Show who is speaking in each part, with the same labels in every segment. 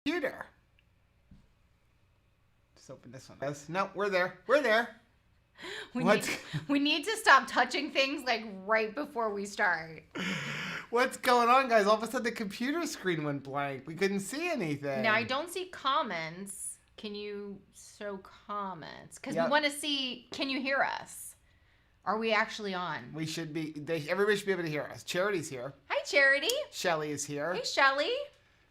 Speaker 1: computer. Just open this one. No, we're there. We're there.
Speaker 2: We need to stop touching things like right before we start.
Speaker 1: What's going on, guys? All of a sudden the computer screen went blank. We couldn't see anything.
Speaker 2: Now I don't see comments. Can you show comments? Because
Speaker 1: Yep.
Speaker 2: we want to see, can you hear us? Are we actually on?
Speaker 1: We should be, everybody should be able to hear us. Charity's here.
Speaker 2: Hi, Charity.
Speaker 1: Shelly is here.
Speaker 2: Hey, Shelly.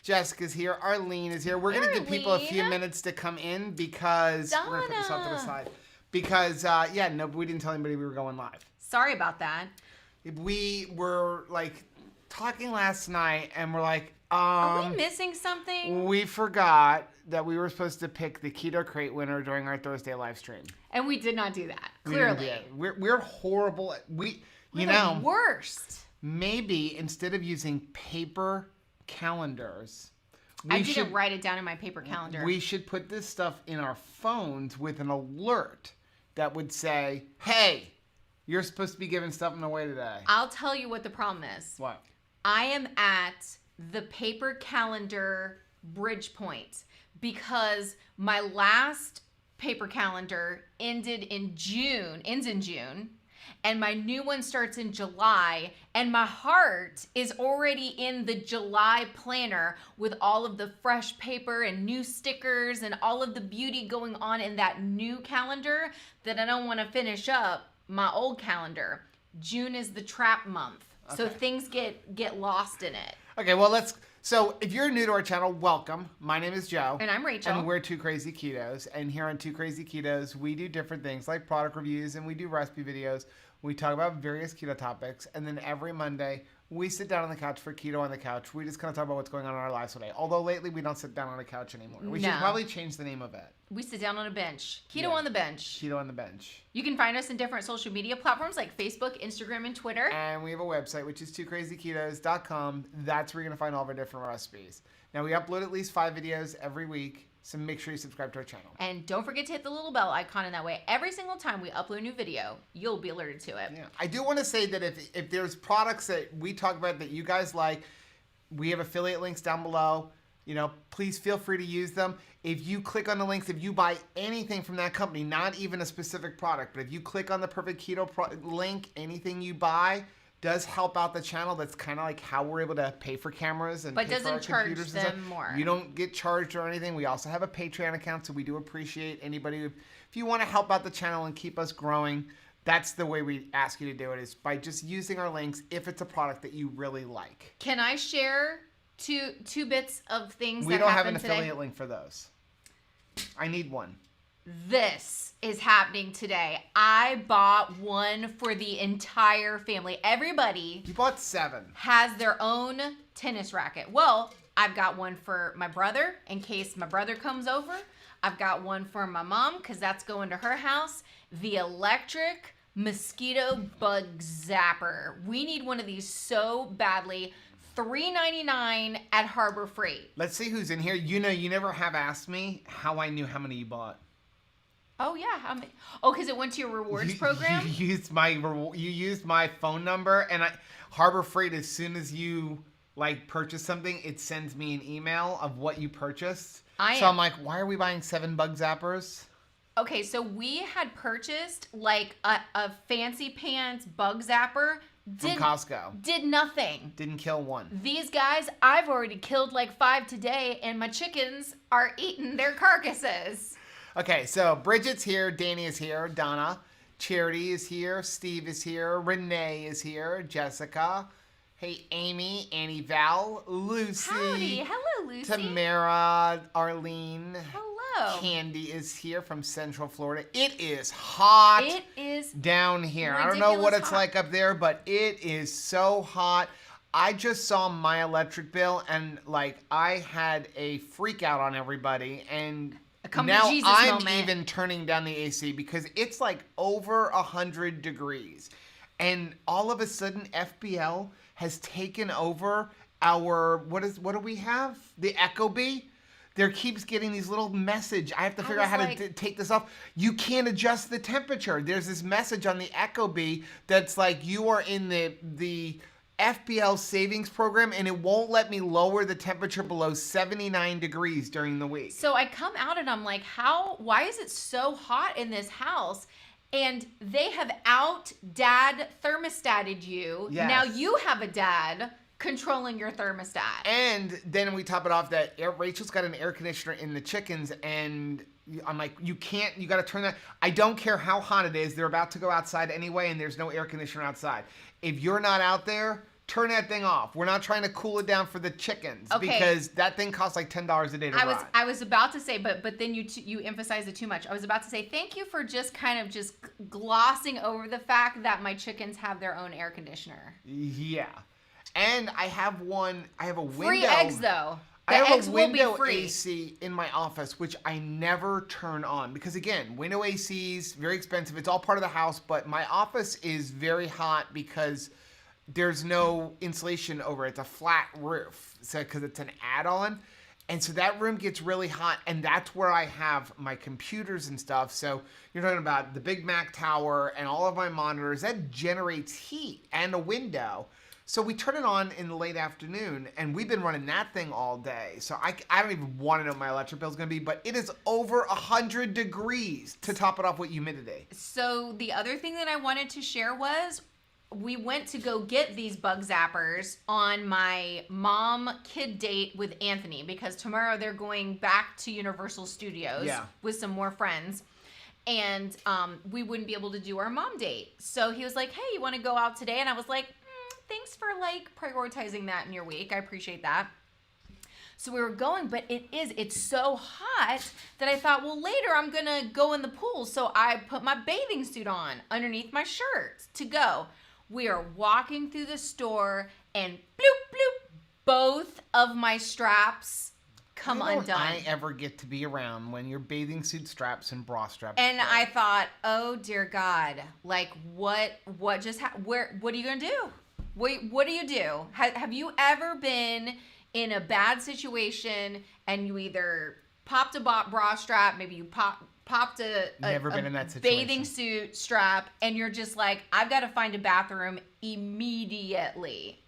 Speaker 1: Jessica's here. Arlene is here. We're going to give people a few minutes to come in because we're going to put this off to the side. Because, we didn't tell anybody we were going live.
Speaker 2: Sorry about that.
Speaker 1: We were, talking last night, and we're like,
Speaker 2: Are we missing something?
Speaker 1: We forgot that we were supposed to pick the Keto Crate winner during our Thursday live stream.
Speaker 2: And we did not do that, clearly.
Speaker 1: We're horrible.
Speaker 2: We're the worst.
Speaker 1: Maybe instead of using paper calendars,
Speaker 2: I didn't write it down in my paper calendar.
Speaker 1: We should put this stuff in our phones with an alert that would say, hey, you're supposed to be giving something away today.
Speaker 2: I'll tell you what the problem is.
Speaker 1: What?
Speaker 2: I am at the paper calendar bridge point because my last paper calendar ends in June, and my new one starts in July, and my heart is already in the July planner with all of the fresh paper and new stickers and all of the beauty going on in that new calendar that I don't want to finish up my old calendar. June is the trap month. Okay. So things get lost in it.
Speaker 1: Okay, well, so if you're new to our channel, welcome. My name is Joe.
Speaker 2: And I'm Rachel.
Speaker 1: And we're Two Crazy Ketos. And here on Two Crazy Ketos, we do different things like product reviews and we do recipe videos. We talk about various keto topics. And then every Monday, we sit down on the couch for Keto on the Couch. We just kind of talk about what's going on in our lives today. Although lately, we don't sit down on a couch anymore. We should probably change the name of it.
Speaker 2: We sit down on a bench. Keto on the bench.
Speaker 1: Keto on the bench.
Speaker 2: You can find us in different social media platforms like Facebook, Instagram, and Twitter.
Speaker 1: And we have a website, which is twocrazyketos.com. That's where you're going to find all of our different recipes. Now, we upload at least 5 videos every week, so make sure you subscribe to our channel.
Speaker 2: And don't forget to hit the little bell icon, and that way, every single time we upload a new video, you'll be alerted to it.
Speaker 1: Yeah. I do want to say that if there's products that we talk about that you guys like, we have affiliate links down below. Please feel free to use them. If you click on the links, if you buy anything from that company, not even a specific product, but if you click on the Perfect Keto link, anything you buy does help out the channel. That's kind of like how we're able to pay for cameras and pay for our computers and stuff.
Speaker 2: More.
Speaker 1: You don't get charged or anything. We also have a Patreon account, so we do appreciate anybody. If you want to help out the channel and keep us growing, that's the way we ask you to do it, is by just using our links if it's a product that you really like.
Speaker 2: Can I share two bits of things
Speaker 1: we
Speaker 2: that
Speaker 1: don't have
Speaker 2: happened
Speaker 1: an
Speaker 2: today?
Speaker 1: affiliate link for those. I need one.
Speaker 2: This is happening today. I bought one for the entire family. Everybody.
Speaker 1: You bought 7.
Speaker 2: Has their own tennis racket. Well, I've got one for my brother in case my brother comes over. I've got one for my mom because that's going to her house. The electric mosquito bug zapper. We need one of these so badly. $3.99 at Harbor Freight.
Speaker 1: Let's see who's in here. You never have asked me how I knew how many you bought.
Speaker 2: Oh yeah, how many? Oh, because it went to your rewards program.
Speaker 1: You used my phone number, and Harbor Freight. As soon as you purchase something, it sends me an email of what you purchased. I'm like, why are we buying 7 bug zappers?
Speaker 2: Okay, so we had purchased a fancy pants bug zapper.
Speaker 1: From Costco.
Speaker 2: Did nothing.
Speaker 1: Didn't kill one.
Speaker 2: These guys, I've already killed 5 today, and my chickens are eating their carcasses.
Speaker 1: Okay, so Bridget's here, Danny is here, Donna, Charity is here, Steve is here, Renee is here, Jessica, hey Amy, Annie Val, Lucy.
Speaker 2: Howdy, hello Lucy.
Speaker 1: Tamara, Arlene.
Speaker 2: Hello.
Speaker 1: Candy is here from Central Florida. It is hot.
Speaker 2: It is
Speaker 1: down here. I don't know what it's like up there, but it is so hot. I just saw my electric bill and I had a freak out on everybody, and now I'm even turning down the AC because it's over 100 degrees. And all of a sudden FBL has taken over our what do we have? The Ecobee. There keeps getting these little message. I have to figure out how to take this off. You can't adjust the temperature. There's this message on the Ecobee that's you are in the FPL savings program, and it won't let me lower the temperature below 79 degrees during the week.
Speaker 2: So I come out and I'm like, why is it so hot in this house? And they have dad thermostated you.
Speaker 1: Yes.
Speaker 2: Now you have a dad controlling your thermostat.
Speaker 1: And then we top it off that Rachel's got an air conditioner in the chickens, and I'm like, you got to turn that. I don't care how hot it is. They're about to go outside anyway, and there's no air conditioner outside. If you're not out there, turn that thing off. We're not trying to cool it down for the chickens, because that thing costs like $10 a day to run.
Speaker 2: I was about to say, but then you emphasized it too much. I was about to say, thank you for just kind of just glossing over the fact that my chickens have their own air conditioner.
Speaker 1: Yeah. And I have a window.
Speaker 2: Free eggs, though.
Speaker 1: I have a window AC in my office, which I never turn on. Because, again, window ACs, very expensive. It's all part of the house. But my office is very hot because there's no insulation over it. It's a flat roof. So, because it's an add-on. And so that room gets really hot. And that's where I have my computers and stuff. So you're talking about the Big Mac tower and all of my monitors. That generates heat and a window. So we turn it on in the late afternoon, and we've been running that thing all day. So I don't even want to know what my electric bill is going to be, but it is over 100 degrees to top it off with humidity.
Speaker 2: So the other thing that I wanted to share was we went to go get these bug zappers on my mom-kid date with Anthony, because tomorrow they're going back to Universal Studios with some more friends. And we wouldn't be able to do our mom date. So he was like, hey, you want to go out today? And I was like, thanks for prioritizing that in your week. I appreciate that. So we were going, but it's so hot that I thought, well, later I'm going to go in the pool. So I put my bathing suit on underneath my shirt to go. We are walking through the store, and bloop, bloop, both of my straps come undone.
Speaker 1: I ever get to be around when your bathing suit straps and bra straps.
Speaker 2: And I thought, oh dear God, what just happened? What are you going to do? What do you do? Have you ever been in a bad situation and you either popped a bra strap, maybe you popped a
Speaker 1: been in that situation.
Speaker 2: Bathing suit strap, and you're just like, I've got to find a bathroom immediately.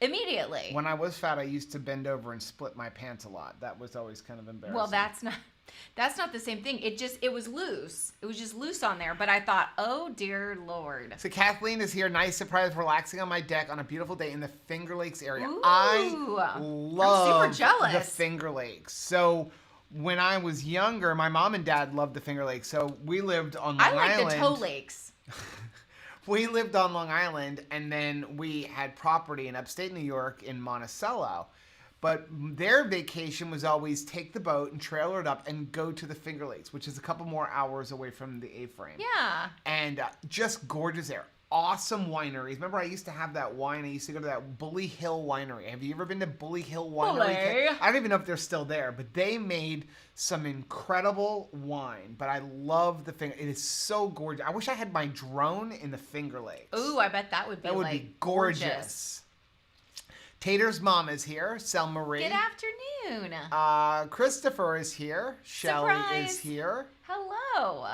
Speaker 1: When I was fat, I used to bend over and split my pants a lot. That was always kind of embarrassing.
Speaker 2: Well, that's not the same thing. It was loose. It was just loose on there. But I thought, oh dear Lord.
Speaker 1: So Kathleen is here, nice surprise, relaxing on my deck on a beautiful day in the Finger Lakes area.
Speaker 2: Ooh,
Speaker 1: I love
Speaker 2: I'm super jealous.
Speaker 1: the Finger Lakes. So when I was younger, my mom and dad loved the Finger Lakes. So we lived on Long Island.
Speaker 2: I like the Toe Lakes.
Speaker 1: We lived on Long Island, and then we had property in upstate New York in Monticello. But their vacation was always take the boat and trailer it up and go to the Finger Lakes, which is a couple more hours away from the A-frame.
Speaker 2: Yeah.
Speaker 1: And just gorgeous there. Awesome wineries. Remember, I used to have that wine. I used to go to that Bully Hill Winery. Have you ever been to Bully Hill Winery?
Speaker 2: Bully.
Speaker 1: I don't even know if they're still there, but they made some incredible wine. But I love the Finger. It is so gorgeous. I wish I had my drone in the Finger Lakes.
Speaker 2: Ooh, I bet that would be
Speaker 1: gorgeous. Tater's mom is here. Selma Marie.
Speaker 2: Good afternoon.
Speaker 1: Christopher is here. Shelly is here.
Speaker 2: Hello.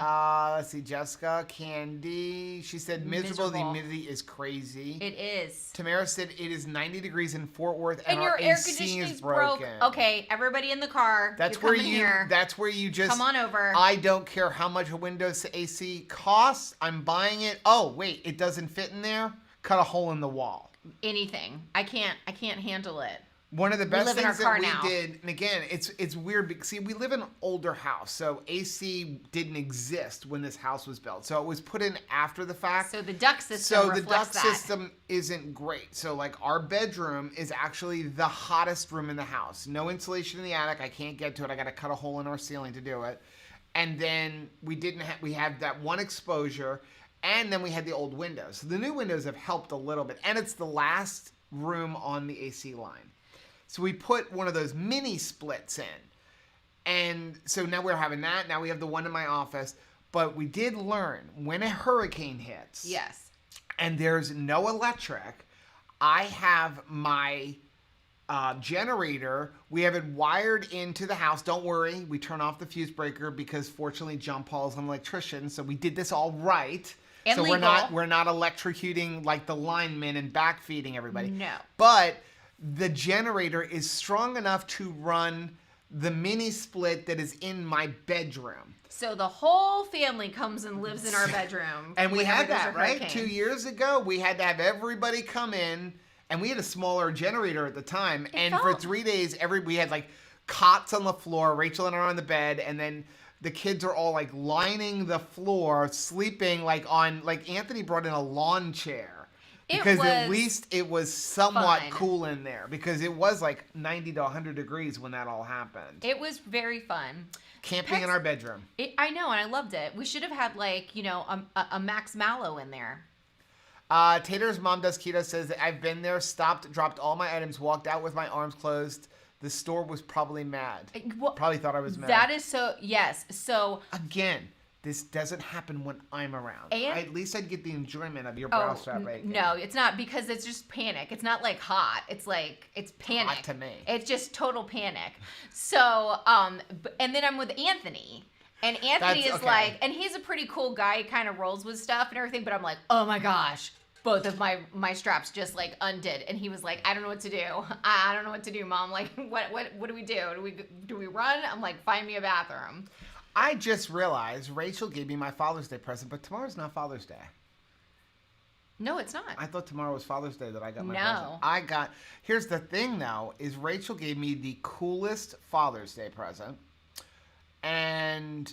Speaker 1: Let's see. Jessica, Candy. She said miserable. The humidity is crazy.
Speaker 2: It is.
Speaker 1: Tamara said it is 90 degrees in Fort Worth and
Speaker 2: your
Speaker 1: our
Speaker 2: air
Speaker 1: AC
Speaker 2: conditioning
Speaker 1: is broken.
Speaker 2: Okay, everybody in the car.
Speaker 1: That's where you just
Speaker 2: come on over.
Speaker 1: I don't care how much a Windows AC costs. I'm buying it. Oh wait, it doesn't fit in there. Cut a hole in the wall.
Speaker 2: Anything. I can't handle it.
Speaker 1: One of the best things that
Speaker 2: now.
Speaker 1: we did, and again, it's weird because, see, we live in an older house, so AC didn't exist when this house was built. So it was put in after the fact.
Speaker 2: So the duct system
Speaker 1: system isn't great. So like our bedroom is actually the hottest room in the house. No insulation in the attic. I can't get to it. I got to cut a hole in our ceiling to do it. And then we had that one exposure. And then we had the old windows. So the new windows have helped a little bit. And it's the last room on the AC line. So we put one of those mini splits in. And so now we're having that. Now we have the one in my office. But we did learn when a hurricane hits.
Speaker 2: Yes.
Speaker 1: And there's no electric. I have my generator. We have it wired into the house. Don't worry. We turn off the fuse breaker because fortunately John Paul is an electrician. So we did this all right.
Speaker 2: And
Speaker 1: so
Speaker 2: legal.
Speaker 1: we're not electrocuting like the linemen and backfeeding everybody.
Speaker 2: No.
Speaker 1: But the generator is strong enough to run the mini split that is in my bedroom.
Speaker 2: So the whole family comes and lives in our bedroom.
Speaker 1: And we had that, right?
Speaker 2: Hurricane.
Speaker 1: 2 years ago, we had to have everybody come in, and we had a smaller generator at the time. For 3 days, we had like cots on the floor. Rachel and I are on the bed, and then the kids are all like lining the floor, sleeping like Anthony brought in a lawn chair. Because at least it was somewhat cool in there. Because it was like 90 to 100 degrees when that all happened.
Speaker 2: It was very fun.
Speaker 1: Camping in our bedroom.
Speaker 2: I know, and I loved it. We should have had like, a Max Mallow in there.
Speaker 1: Tater's mom does keto, says that I've been there, stopped, dropped all my items, walked out with my arms closed. The store was probably mad. Probably thought I was mad.
Speaker 2: That is so, yes. So.
Speaker 1: Again, this doesn't happen when I'm around. At least I'd get the enjoyment of your brow strap bacon.
Speaker 2: No, it's not, because it's just panic. It's not like hot. It's like, it's panic.
Speaker 1: Hot to me.
Speaker 2: It's just total panic. So, and then I'm with Anthony. And Anthony is like, and he's a pretty cool guy. He kind of rolls with stuff and everything. But I'm like, oh my gosh. Both of my straps just like undid. And he was like, I don't know what to do. I don't know what to do, Mom. Like, what do we do? Do we run? I'm like, find me a bathroom.
Speaker 1: I just realized Rachel gave me my Father's Day present, but tomorrow's not Father's Day.
Speaker 2: No, it's not.
Speaker 1: I thought tomorrow was Father's Day that I got my present. Here's the thing though, is Rachel gave me the coolest Father's Day present. And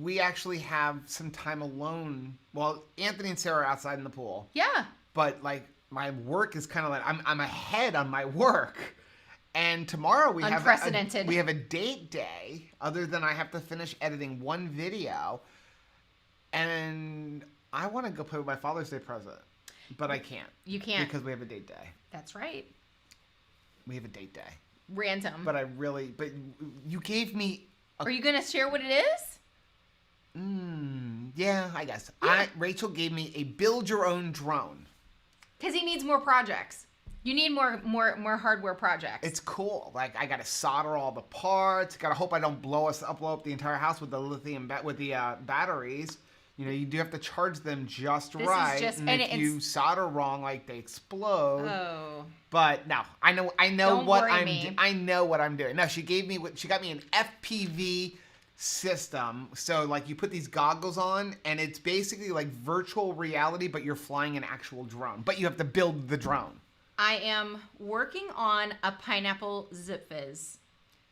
Speaker 1: we actually have some time alone. Well, Anthony and Sarah are outside in the pool.
Speaker 2: Yeah.
Speaker 1: But like my work is kind of like, I'm ahead on my work. And tomorrow we have a date day, other than I have to finish editing one video. And I want to go play with my Father's Day present. But I can't.
Speaker 2: You can't.
Speaker 1: Because we have a date day.
Speaker 2: That's right.
Speaker 1: We have a date day.
Speaker 2: Random.
Speaker 1: But you gave me...
Speaker 2: Are you going to share what it is?
Speaker 1: Yeah, I guess. Yeah. Rachel gave me a build-your-own drone.
Speaker 2: Because he needs more projects. You need more hardware projects.
Speaker 1: It's cool. Like, I got to solder all the parts. Got to hope I don't blow up the entire house with the batteries. You do have to charge them just right. And if you solder wrong, like, they explode.
Speaker 2: Oh.
Speaker 1: But no, I know
Speaker 2: don't
Speaker 1: what
Speaker 2: worry
Speaker 1: I'm
Speaker 2: me.
Speaker 1: I know what I'm doing. No, she got me an FPV system. So like you put these goggles on and it's basically like virtual reality, but you're flying an actual drone. But you have to build the drone.
Speaker 2: I am working on a pineapple zip fizz.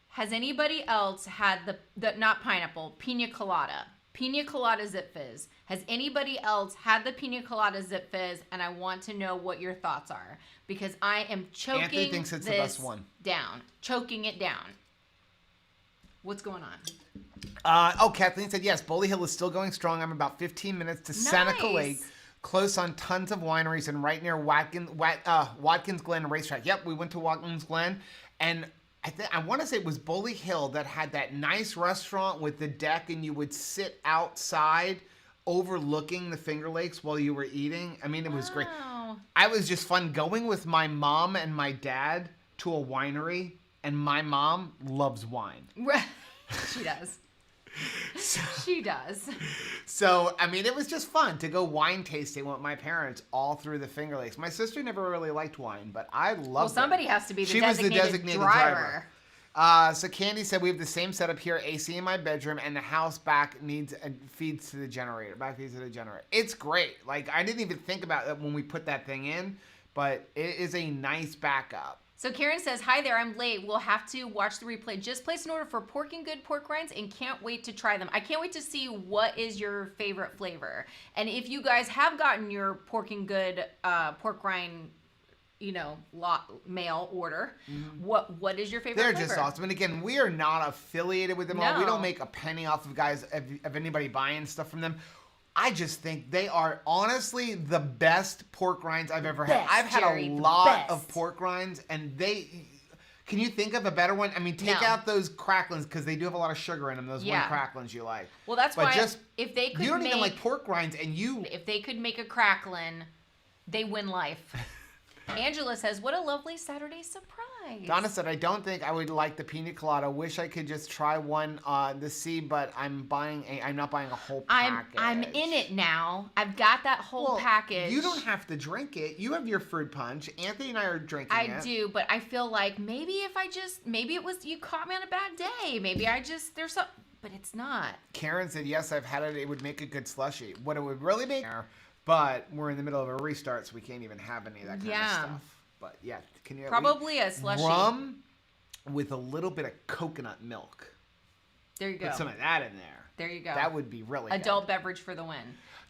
Speaker 2: Has anybody else had the not pineapple, Pina colada? Pina colada zip fizz. Has anybody else had the Pina colada zip fizz? And I want to know what your thoughts are, because I am choking
Speaker 1: Anthony thinks it's the best one.
Speaker 2: Down. Choking it down. What's going on?
Speaker 1: Kathleen said, yes, Bully Hill is still going strong. I'm about 15 minutes to Seneca Lake. Close on tons of wineries and right near Watkins Glen Racetrack. Yep, we went to Watkins Glen. And I want to say it was Bully Hill that had that nice restaurant with the deck, and you would sit outside overlooking the Finger Lakes while you were eating. I mean, it was great. I was just fun going with my mom and my dad to a winery, and my mom loves wine.
Speaker 2: She does. She does.
Speaker 1: So, I mean, it was just fun to go wine tasting with my parents all through the Finger Lakes. My sister never really liked wine, but I loved it.
Speaker 2: Well, somebody has to be
Speaker 1: the designated driver. So Candy said, we have the same setup here, AC in my bedroom, and the house back feeds to the generator. It's great. Like, I didn't even think about it when we put that thing in, but it is a nice backup.
Speaker 2: So Karen says, hi there, I'm late. We'll have to watch the replay. Just placed an order for Pork and Good pork rinds and can't wait to try them. I can't wait to see what is your favorite flavor. And if you guys have gotten your Pork and Good pork rind, mail order, what is your favorite flavor?
Speaker 1: They're just awesome. And again, we are not affiliated with them all. We don't make a penny off of anybody buying stuff from them. I just think they are honestly the best pork rinds I've ever had. I've had a lot of pork rinds, and can you think of a better one? I mean, take out those cracklins, because they do have a lot of sugar in them, those one cracklins you like.
Speaker 2: Well, that's why if they could
Speaker 1: you don't even like pork rinds, and
Speaker 2: if they could make a cracklin, they win life. Angela says, what a lovely Saturday surprise. nice.
Speaker 1: Donna said, I don't think I would like the pina colada. Wish I could just try one to see, but I'm not buying a whole package.
Speaker 2: I'm in it now. I've got that whole package.
Speaker 1: You don't have to drink it. You have your fruit punch. Anthony and I are drinking it.
Speaker 2: I do, but I feel like maybe it was, you caught me on a bad day. Maybe there's some, but it's not.
Speaker 1: Karen said, yes, I've had it. It would make a good slushie. What it would really make, but we're in the middle of a restart, so we can't even have any of that kind of stuff. But yeah, can you
Speaker 2: probably a slushie?
Speaker 1: Rum with a little bit of coconut milk.
Speaker 2: There you go.
Speaker 1: Put some of that in there.
Speaker 2: There you go.
Speaker 1: That would be really
Speaker 2: adult
Speaker 1: good.
Speaker 2: beverage for the win.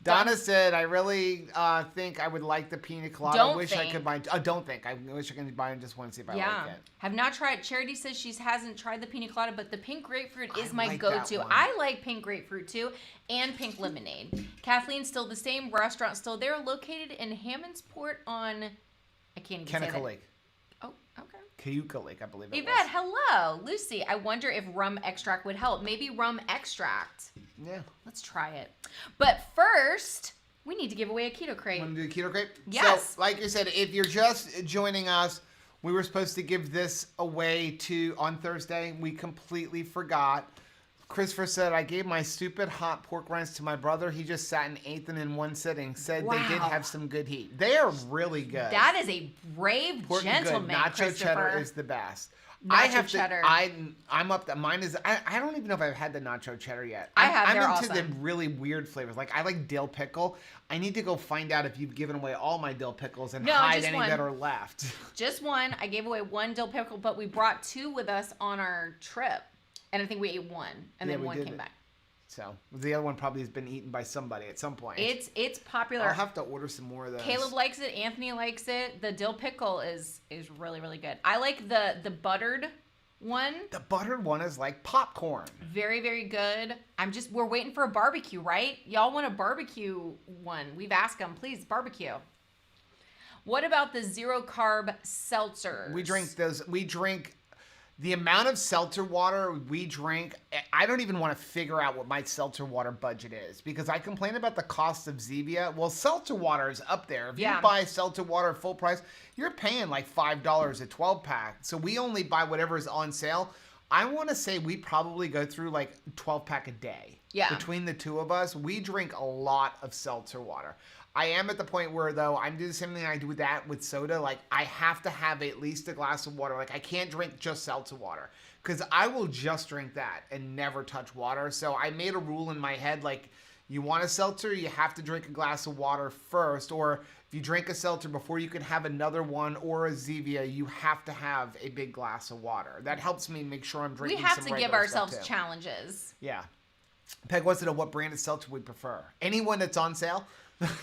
Speaker 1: Donna said, I really think I would like the pina colada. I wish I could buy. Don't think. I wish I could buy and just want to see if I like it.
Speaker 2: Have not tried. Charity says she hasn't tried the pina colada, but the pink grapefruit is my
Speaker 1: like
Speaker 2: go-to. I like pink grapefruit too, and pink lemonade. Kathleen's still the same. Restaurant still there. Located in Hammondsport on, I can't even say that.
Speaker 1: Keuka Lake.
Speaker 2: Oh, okay.
Speaker 1: Keuka Lake, I believe it
Speaker 2: Yvette,
Speaker 1: was.
Speaker 2: hello. Lucy, I wonder if rum extract would help. Maybe rum extract.
Speaker 1: Yeah.
Speaker 2: Let's try it. But first, we need to give away a keto crate.
Speaker 1: Want to do a keto crate?
Speaker 2: Yes.
Speaker 1: So, like you said, if you're just joining us, we were supposed to give this away on Thursday. We completely forgot. Christopher said, I gave my stupid hot pork rinds to my brother. He just sat and ate them in one sitting. Said they did have some good heat. They are really good.
Speaker 2: That is a brave gentleman,
Speaker 1: Nacho cheddar is the best.
Speaker 2: Cheddar.
Speaker 1: I'm up that mine is. I don't even know if I've had the nacho cheddar yet.
Speaker 2: I'm
Speaker 1: into
Speaker 2: awesome.
Speaker 1: the really weird flavors. Like I like dill pickle. I need to go find out if you've given away all my dill pickles and hide any that are left.
Speaker 2: Just one. I gave away one dill pickle, but we brought two with us on our trip. And I think we ate one, and then one came back.
Speaker 1: So the other one probably has been eaten by somebody at some point.
Speaker 2: It's popular.
Speaker 1: I'll have to order some more of those.
Speaker 2: Caleb likes it. Anthony likes it. The dill pickle is really, really good. I like the buttered one.
Speaker 1: The buttered one is like popcorn.
Speaker 2: Very, very good. We're waiting for a barbecue, right? Y'all want a barbecue one. We've asked them, please, barbecue. What about the zero carb seltzers?
Speaker 1: We drink those. The amount of seltzer water we drink, I don't even want to figure out what my seltzer water budget is because I complain about the cost of Zevia. Well, seltzer water is up there. If you buy seltzer water full price, you're paying like $5 a 12-pack. So we only buy whatever is on sale. I want to say we probably go through like 12-pack a day.
Speaker 2: Yeah.
Speaker 1: Between the two of us, we drink a lot of seltzer water. I am at the point where, though, I'm doing the same thing I do with soda. Like, I have to have at least a glass of water. Like, I can't drink just seltzer water because I will just drink that and never touch water. So I made a rule in my head, like, you want a seltzer, you have to drink a glass of water first. Or if you drink a seltzer before you can have another one or a Zevia, you have to have a big glass of water. That helps me make sure I'm drinking some regular stuff, too.
Speaker 2: We have to give ourselves challenges.
Speaker 1: Yeah. Peg wants to know what brand of seltzer we prefer. Anyone that's on sale?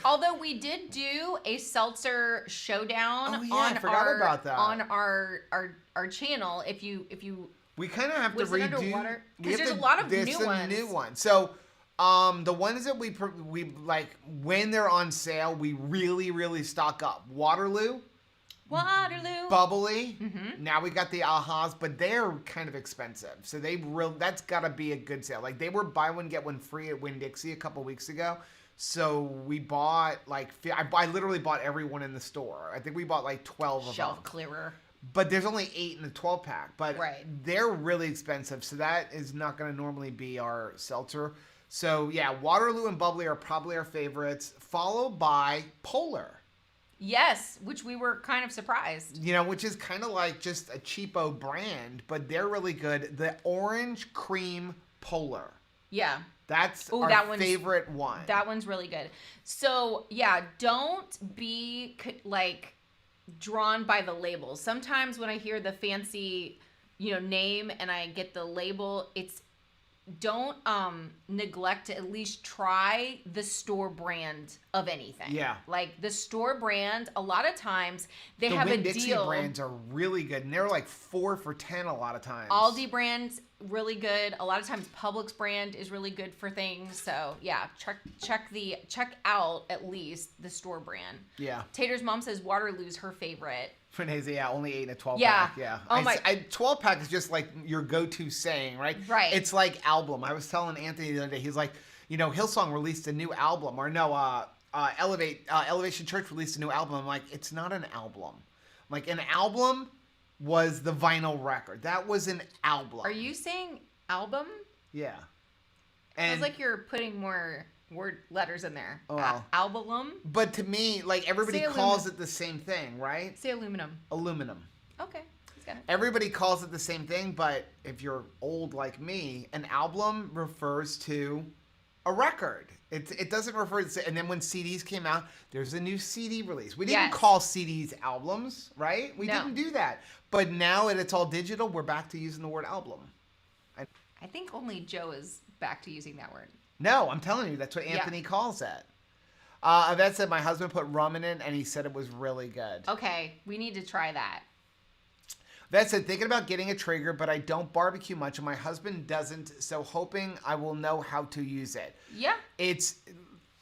Speaker 2: Although we did do a seltzer showdown
Speaker 1: I forgot about that.
Speaker 2: on our channel. If you
Speaker 1: we kind of have to redo
Speaker 2: because there's a lot of new ones.
Speaker 1: So the ones that we like when they're on sale, we really stock up. Waterloo, Bubbly. Mm-hmm. Now we got the Ahas, but they're kind of expensive. So that's got to be a good sale. Like they were buy one get one free at Winn-Dixie a couple weeks ago. So we bought I literally bought everyone in the store. I think we bought like 12 of them.
Speaker 2: Shelf clearer.
Speaker 1: But there's only 8 in the 12-pack. But they're really expensive. So that is not going to normally be our seltzer. So yeah, Waterloo and Bubbly are probably our favorites, followed by Polar.
Speaker 2: Yes, which we were kind of surprised.
Speaker 1: Which is kind of like just a cheapo brand, but they're really good. The Orange Cream Polar.
Speaker 2: Yeah.
Speaker 1: That's our favorite one.
Speaker 2: That one's really good. So, yeah, don't be, drawn by the label. Sometimes when I hear the fancy, name and I get the label, don't neglect to at least try the store brand of anything.
Speaker 1: Yeah.
Speaker 2: Like the store brand, a lot of times they have a deal. The
Speaker 1: Winn-Dixie brands are really good, and they're like 4 for $10 a lot of times.
Speaker 2: Aldi brand's really good. A lot of times Publix brand is really good for things. So yeah, check out at least the store brand.
Speaker 1: Yeah.
Speaker 2: Tater's mom says Waterloo's her favorite.
Speaker 1: Renee, only 8 in a 12-pack. Yeah.
Speaker 2: Oh my.
Speaker 1: 12-pack is just like your go-to saying, right?
Speaker 2: Right.
Speaker 1: It's like album. I was telling Anthony the other day, he's like, Hillsong released a new album, or no, Elevation Church released a new album. I'm like, it's not an album. Like an album, was the vinyl record. That was an album.
Speaker 2: Are you saying album?
Speaker 1: Yeah.
Speaker 2: Feels like you're putting more word letters in there.
Speaker 1: Well,
Speaker 2: album?
Speaker 1: But to me, like, everybody calls it the same thing, right?
Speaker 2: Say aluminum.
Speaker 1: Aluminum.
Speaker 2: Okay. Got it.
Speaker 1: Everybody calls it the same thing, but if you're old like me, an album refers to a record. It doesn't refer to, and then when CDs came out, there's a new CD release. We didn't call CDs albums, right? We didn't do that. But now that it's all digital, we're back to using the word album.
Speaker 2: I think only Joe is back to using that word.
Speaker 1: No, I'm telling you, that's what Anthony calls it. Yvette said my husband put rum in it, and he said it was really good.
Speaker 2: Okay, we need to try that.
Speaker 1: That said, thinking about getting a Traeger, but I don't barbecue much, and my husband doesn't, so hoping I will know how to use it.
Speaker 2: Yeah.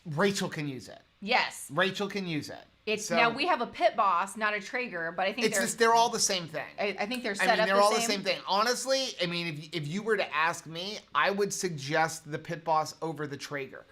Speaker 1: Rachel can use it.
Speaker 2: Yes.
Speaker 1: Rachel can use it.
Speaker 2: Now we have a Pit Boss, not a Traeger, but I think
Speaker 1: they're all the same thing.
Speaker 2: I think they're set up the same.
Speaker 1: They're all the same thing. Honestly, I mean, if you were to ask me, I would suggest the Pit Boss over the Traeger.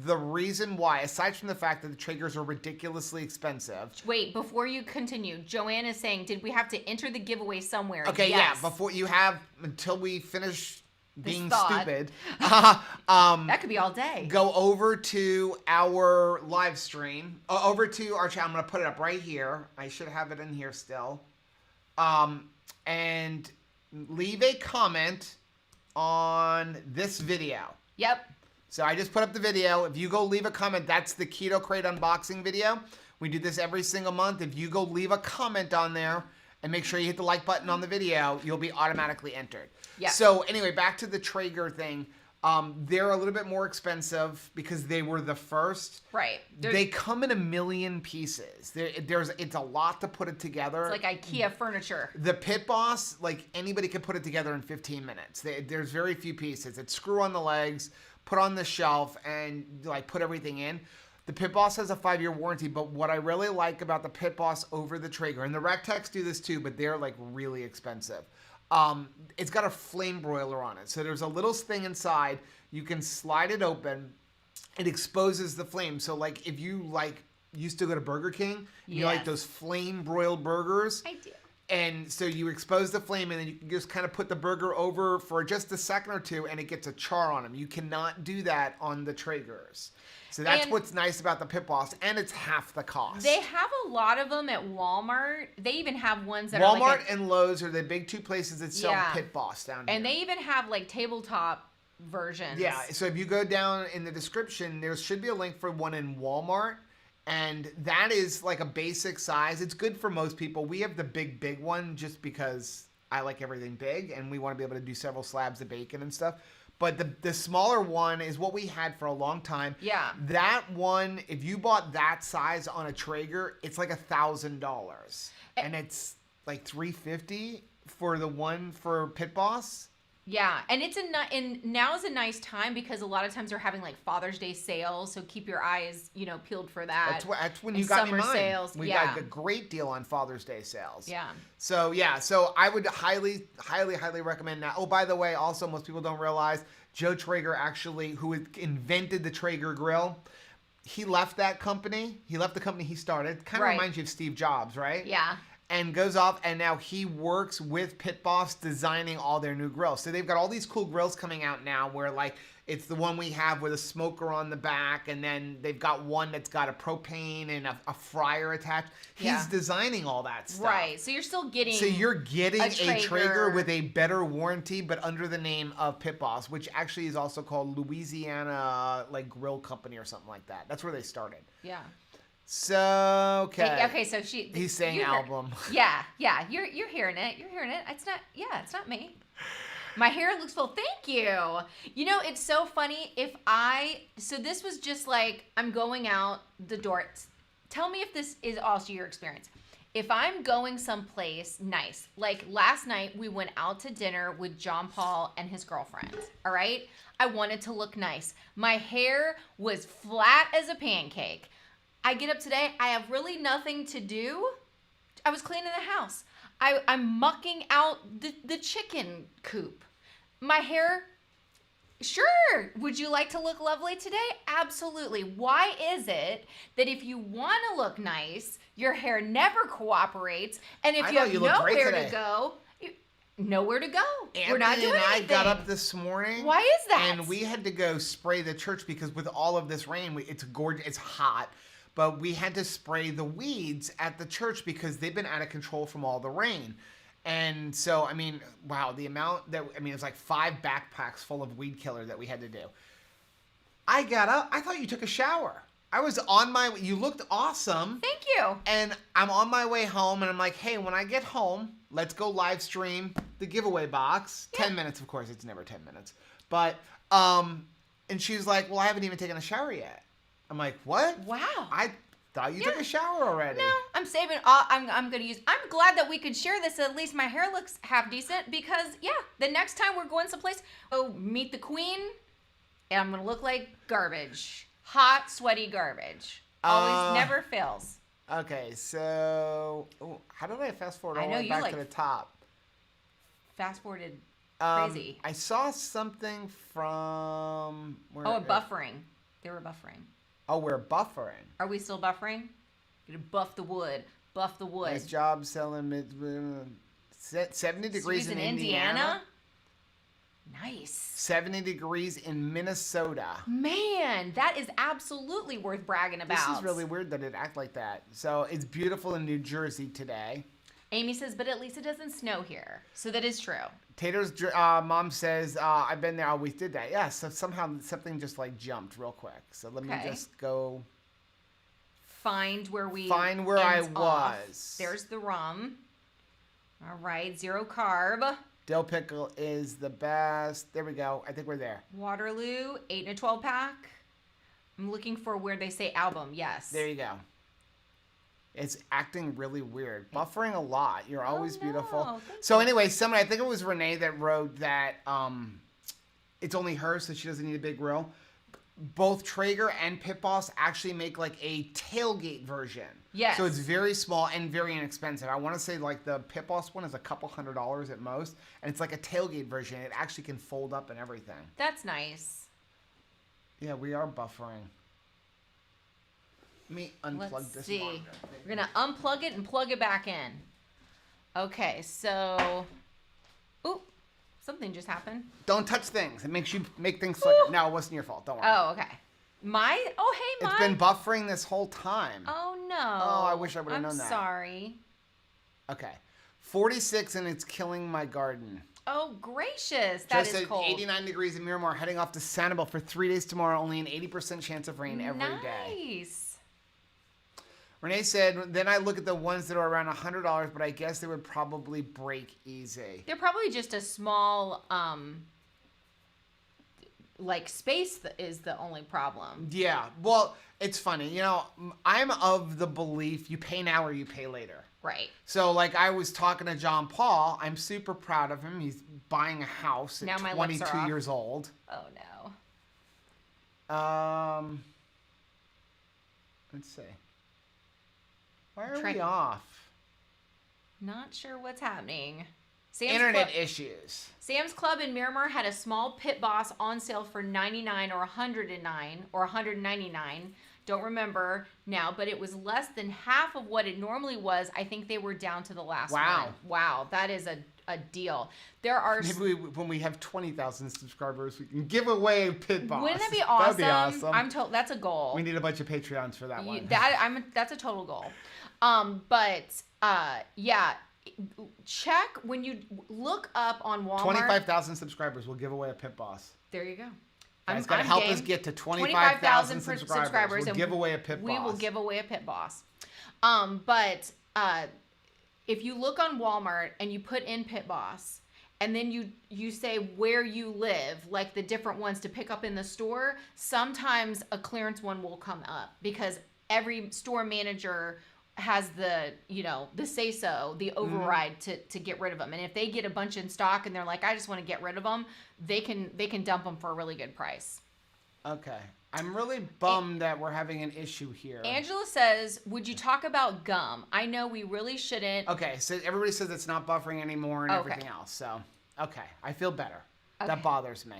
Speaker 1: The reason why, aside from the fact that the Traegers are ridiculously expensive.
Speaker 2: Wait, before you continue, Joanne is saying, did we have to enter the giveaway somewhere?
Speaker 1: Okay, yes. Yeah, before you have, until we finish being stupid.
Speaker 2: That could be all day.
Speaker 1: Go over to our live stream, over to our channel. I'm going to put it up right here. I should have it in here still. And leave a comment on this video.
Speaker 2: Yep.
Speaker 1: So I just put up the video. If you go leave a comment, that's the Keto Crate unboxing video. We do this every single month. If you go leave a comment on there and make sure you hit the like button on the video, you'll be automatically entered. Yeah. So anyway, back to the Traeger thing. They're a little bit more expensive because they were the first.
Speaker 2: Right.
Speaker 1: They come in a million pieces. It's a lot to put it together.
Speaker 2: It's like IKEA furniture.
Speaker 1: The Pit Boss, like anybody can put it together in 15 minutes. There's very few pieces. It's screw on the legs, put on the shelf, and like put everything in. The Pit Boss has a 5-year warranty, but what I really like about the Pit Boss over the Traeger, and the Rectecs do this too, but they're like really expensive. It's got a flame broiler on it. So there's a little thing inside. You can slide it open. It exposes the flame. So like if you like used to go to Burger King, you like those flame broiled burgers.
Speaker 2: I do.
Speaker 1: And so you expose the flame and then you can just kind of put the burger over for just a second or two and it gets a char on them. You cannot do that on the Traegers. So that's what's nice about the Pit Boss, and it's half the cost.
Speaker 2: They have a lot of them at Walmart. They even have ones that
Speaker 1: Walmart
Speaker 2: are like
Speaker 1: and Lowe's are the big two places that sell Pit Boss down here.
Speaker 2: And they even have like tabletop versions.
Speaker 1: Yeah, so if you go down in the description, there should be a link for one in Walmart. And that is like a basic size. It's good for most people. We have the big one just because I like everything big and we want to be able to do several slabs of bacon and stuff. But the smaller one is what we had for a long time.
Speaker 2: Yeah.
Speaker 1: That one, if you bought that size on a Traeger, it's like $1,000. And it's like $350 for the one for Pit Boss.
Speaker 2: Yeah, and now is a nice time because a lot of times they're having like Father's Day sales, so keep your eyes, peeled for that.
Speaker 1: That's when you got me mine.
Speaker 2: Summer sales.
Speaker 1: We got a great deal on Father's Day sales.
Speaker 2: Yeah.
Speaker 1: So I would highly recommend that. Oh, by the way, also most people don't realize Joe Traeger actually, who invented the Traeger grill, he left that company. He left the company he started. Kind of reminds you of Steve Jobs, right?
Speaker 2: Yeah.
Speaker 1: And goes off, and now he works with Pit Boss designing all their new grills. So they've got all these cool grills coming out now where, like, it's the one we have with a smoker on the back, and then they've got one that's got a propane and a fryer attached. He's designing all that stuff.
Speaker 2: Right, so you're still getting
Speaker 1: a Traeger with a better warranty, but under the name of Pit Boss, which actually is also called Louisiana, like, Grill Company or something like that. That's where they started.
Speaker 2: Yeah.
Speaker 1: So
Speaker 2: okay, so
Speaker 1: he's saying album.
Speaker 2: Yeah, you're hearing it. You're hearing it. It's not me. My hair looks full. Thank you. It's so funny. So this was just like I'm going out the door. Tell me if this is also your experience. If I'm going someplace nice, like last night we went out to dinner with John Paul and his girlfriend. All right, I wanted to look nice. My hair was flat as a pancake. I get up today, I have really nothing to do. I was cleaning the house. I'm mucking out the chicken coop. My hair Sure. Would you like to look lovely today? Absolutely. Why is it that if you want to look nice, your hair never cooperates, and if you have nowhere to go, nowhere to go?
Speaker 1: Anthony
Speaker 2: we're not doing
Speaker 1: and I
Speaker 2: anything.
Speaker 1: got up this morning.
Speaker 2: Why is that?
Speaker 1: And we had to go spray the church because with all of this rain, it's gorgeous. It's hot. But we had to spray the weeds at the church because they've been out of control from all the rain. And so, I mean, wow, the amount that, I mean, it was like 5 backpacks full of weed killer that we had to do. I got up. I thought you took a shower. I was on my, you looked awesome.
Speaker 2: Thank you.
Speaker 1: And I'm on my way home and I'm like, hey, when I get home, let's go live stream the giveaway box. Yeah. 10 minutes, of course, it's never 10 minutes. But, and she's like, well, I haven't even taken a shower yet. I'm like, what?
Speaker 2: Wow.
Speaker 1: I thought you took a shower already.
Speaker 2: No, I'm saving. I'm going to use. I'm glad that we could share this. At least my hair looks half decent because the next time we're going someplace, meet the queen, and I'm going to look like garbage, hot, sweaty garbage. Always, never fails.
Speaker 1: Okay, so how did I fast forward all the way back to the top?
Speaker 2: Fast forwarded crazy.
Speaker 1: I saw something from where?
Speaker 2: Buffering. They were buffering.
Speaker 1: Oh, we're buffering.
Speaker 2: Are we still buffering? Gonna buff the wood. Buff the wood.
Speaker 1: Nice job selling it. 70 degrees in Indiana.
Speaker 2: Nice.
Speaker 1: 70 degrees in Minnesota.
Speaker 2: Man, that is absolutely worth bragging about.
Speaker 1: This is really weird that it acts like that. So it's beautiful in New Jersey today.
Speaker 2: Amy says, but at least it doesn't snow here. So that is true.
Speaker 1: Tater's mom says, I've been there. I always did that. Yeah, so somehow something just like jumped real quick. So let me just go.
Speaker 2: Find where
Speaker 1: I was.
Speaker 2: There's the rum. All right, 0 carb.
Speaker 1: Dill pickle is the best. There we go. I think we're there.
Speaker 2: Waterloo, 8 in a 12 pack. I'm looking for where they say album. Yes.
Speaker 1: There you go. It's acting really weird. Buffering a lot. You're always beautiful. So anyway, I think it was Renee that wrote that it's only her, so she doesn't need a big grill. Both Traeger and Pit Boss actually make like a tailgate version.
Speaker 2: Yes.
Speaker 1: So it's very small and very inexpensive. I want to say like the Pit Boss one is a couple $100 at most, and it's like a tailgate version. It actually can fold up and everything.
Speaker 2: That's nice.
Speaker 1: Yeah, we are buffering. Let me unplug this monitor.
Speaker 2: We're going to unplug it and plug it back in. Okay, so... Oop, something just happened.
Speaker 1: Don't touch things. It makes you make things flicker. No, it wasn't your fault. Don't worry.
Speaker 2: Oh, okay. It's
Speaker 1: been buffering this whole time.
Speaker 2: Oh, no.
Speaker 1: Oh, I wish I would have known that.
Speaker 2: I'm sorry.
Speaker 1: Okay. 46 and it's killing my garden.
Speaker 2: Oh, gracious. That is cold.
Speaker 1: 89 degrees in Miramar, heading off to Sanibel for 3 days tomorrow. Only an 80% chance of rain every day.
Speaker 2: Nice.
Speaker 1: Renee said, then I look at the ones that are around $100, but I guess they would probably break easy.
Speaker 2: They're probably just a small, space that is the only problem.
Speaker 1: Yeah. Well, it's funny. You know, I'm of the belief you pay now or you pay later.
Speaker 2: Right.
Speaker 1: So, like, I was talking to John Paul. I'm super proud of him. He's buying a house at 22 years old.
Speaker 2: Oh, no.
Speaker 1: Let's see. Why are we off?
Speaker 2: Not sure what's happening.
Speaker 1: Internet issues.
Speaker 2: Sam's Club in Miramar had a small Pit Boss on sale for $99 or $109 or $199. Don't remember now, but it was less than half of what it normally was. I think they were down to the last one. Wow, that is a deal. There are
Speaker 1: maybe when we have 20,000 subscribers, we can give away a Pit Boss.
Speaker 2: Wouldn't that be awesome?
Speaker 1: That'd be awesome.
Speaker 2: I'm told that's a goal.
Speaker 1: We need a bunch of Patreons for that one.
Speaker 2: That's a total goal. Check when you look up on Walmart.
Speaker 1: 25,000 subscribers will give away a Pit Boss.
Speaker 2: There you go.
Speaker 1: Guys, gotta help us get to 25,000 subscribers. We'll give away a Pit Boss.
Speaker 2: We will give away a Pit Boss. If you look on Walmart and you put in Pit Boss, and then you say where you live, like the different ones to pick up in the store, sometimes a clearance one will come up because every store manager has the say-so, the override to get rid of them. And if they get a bunch in stock and they're like, I just want to get rid of them, they can dump them for a really good price.
Speaker 1: Okay. I'm really bummed that we're having an issue here.
Speaker 2: Angela says, would you talk about gum? I know we really shouldn't.
Speaker 1: Okay, so everybody says it's not buffering anymore and everything else. So, okay, I feel better. Okay. That bothers me.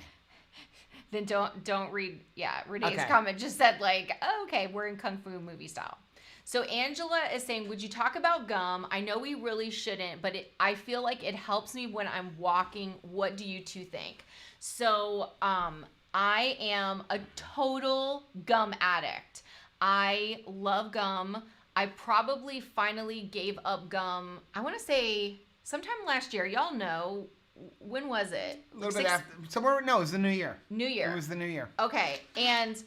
Speaker 2: Then don't read. Yeah, Renee's
Speaker 1: Okay.
Speaker 2: comment just said like, oh, okay, we're in kung fu movie style. So Angela is saying, would you talk about gum? I know we really shouldn't, but I feel like it helps me when I'm walking. What do you two think? So I am a total gum addict. I love gum. I probably finally gave up gum, I want to say sometime last year. Y'all know, when was it?
Speaker 1: A little bit after. Somewhere, no, it was the New Year.
Speaker 2: New Year.
Speaker 1: It was the New Year.
Speaker 2: Okay, and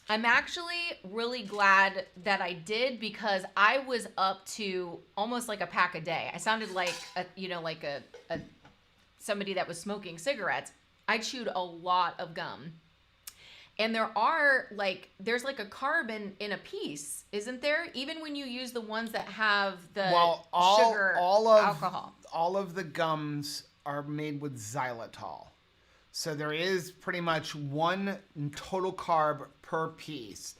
Speaker 2: I'm actually really glad that I did, because I was up to almost like a pack a day. I sounded like a somebody that was smoking cigarettes. I chewed a lot of gum. And there's like a carb in a piece, isn't there? Even when you use the ones that have the sugar, alcohol.
Speaker 1: All of the gums are made with xylitol. So there is pretty much one total carb per piece.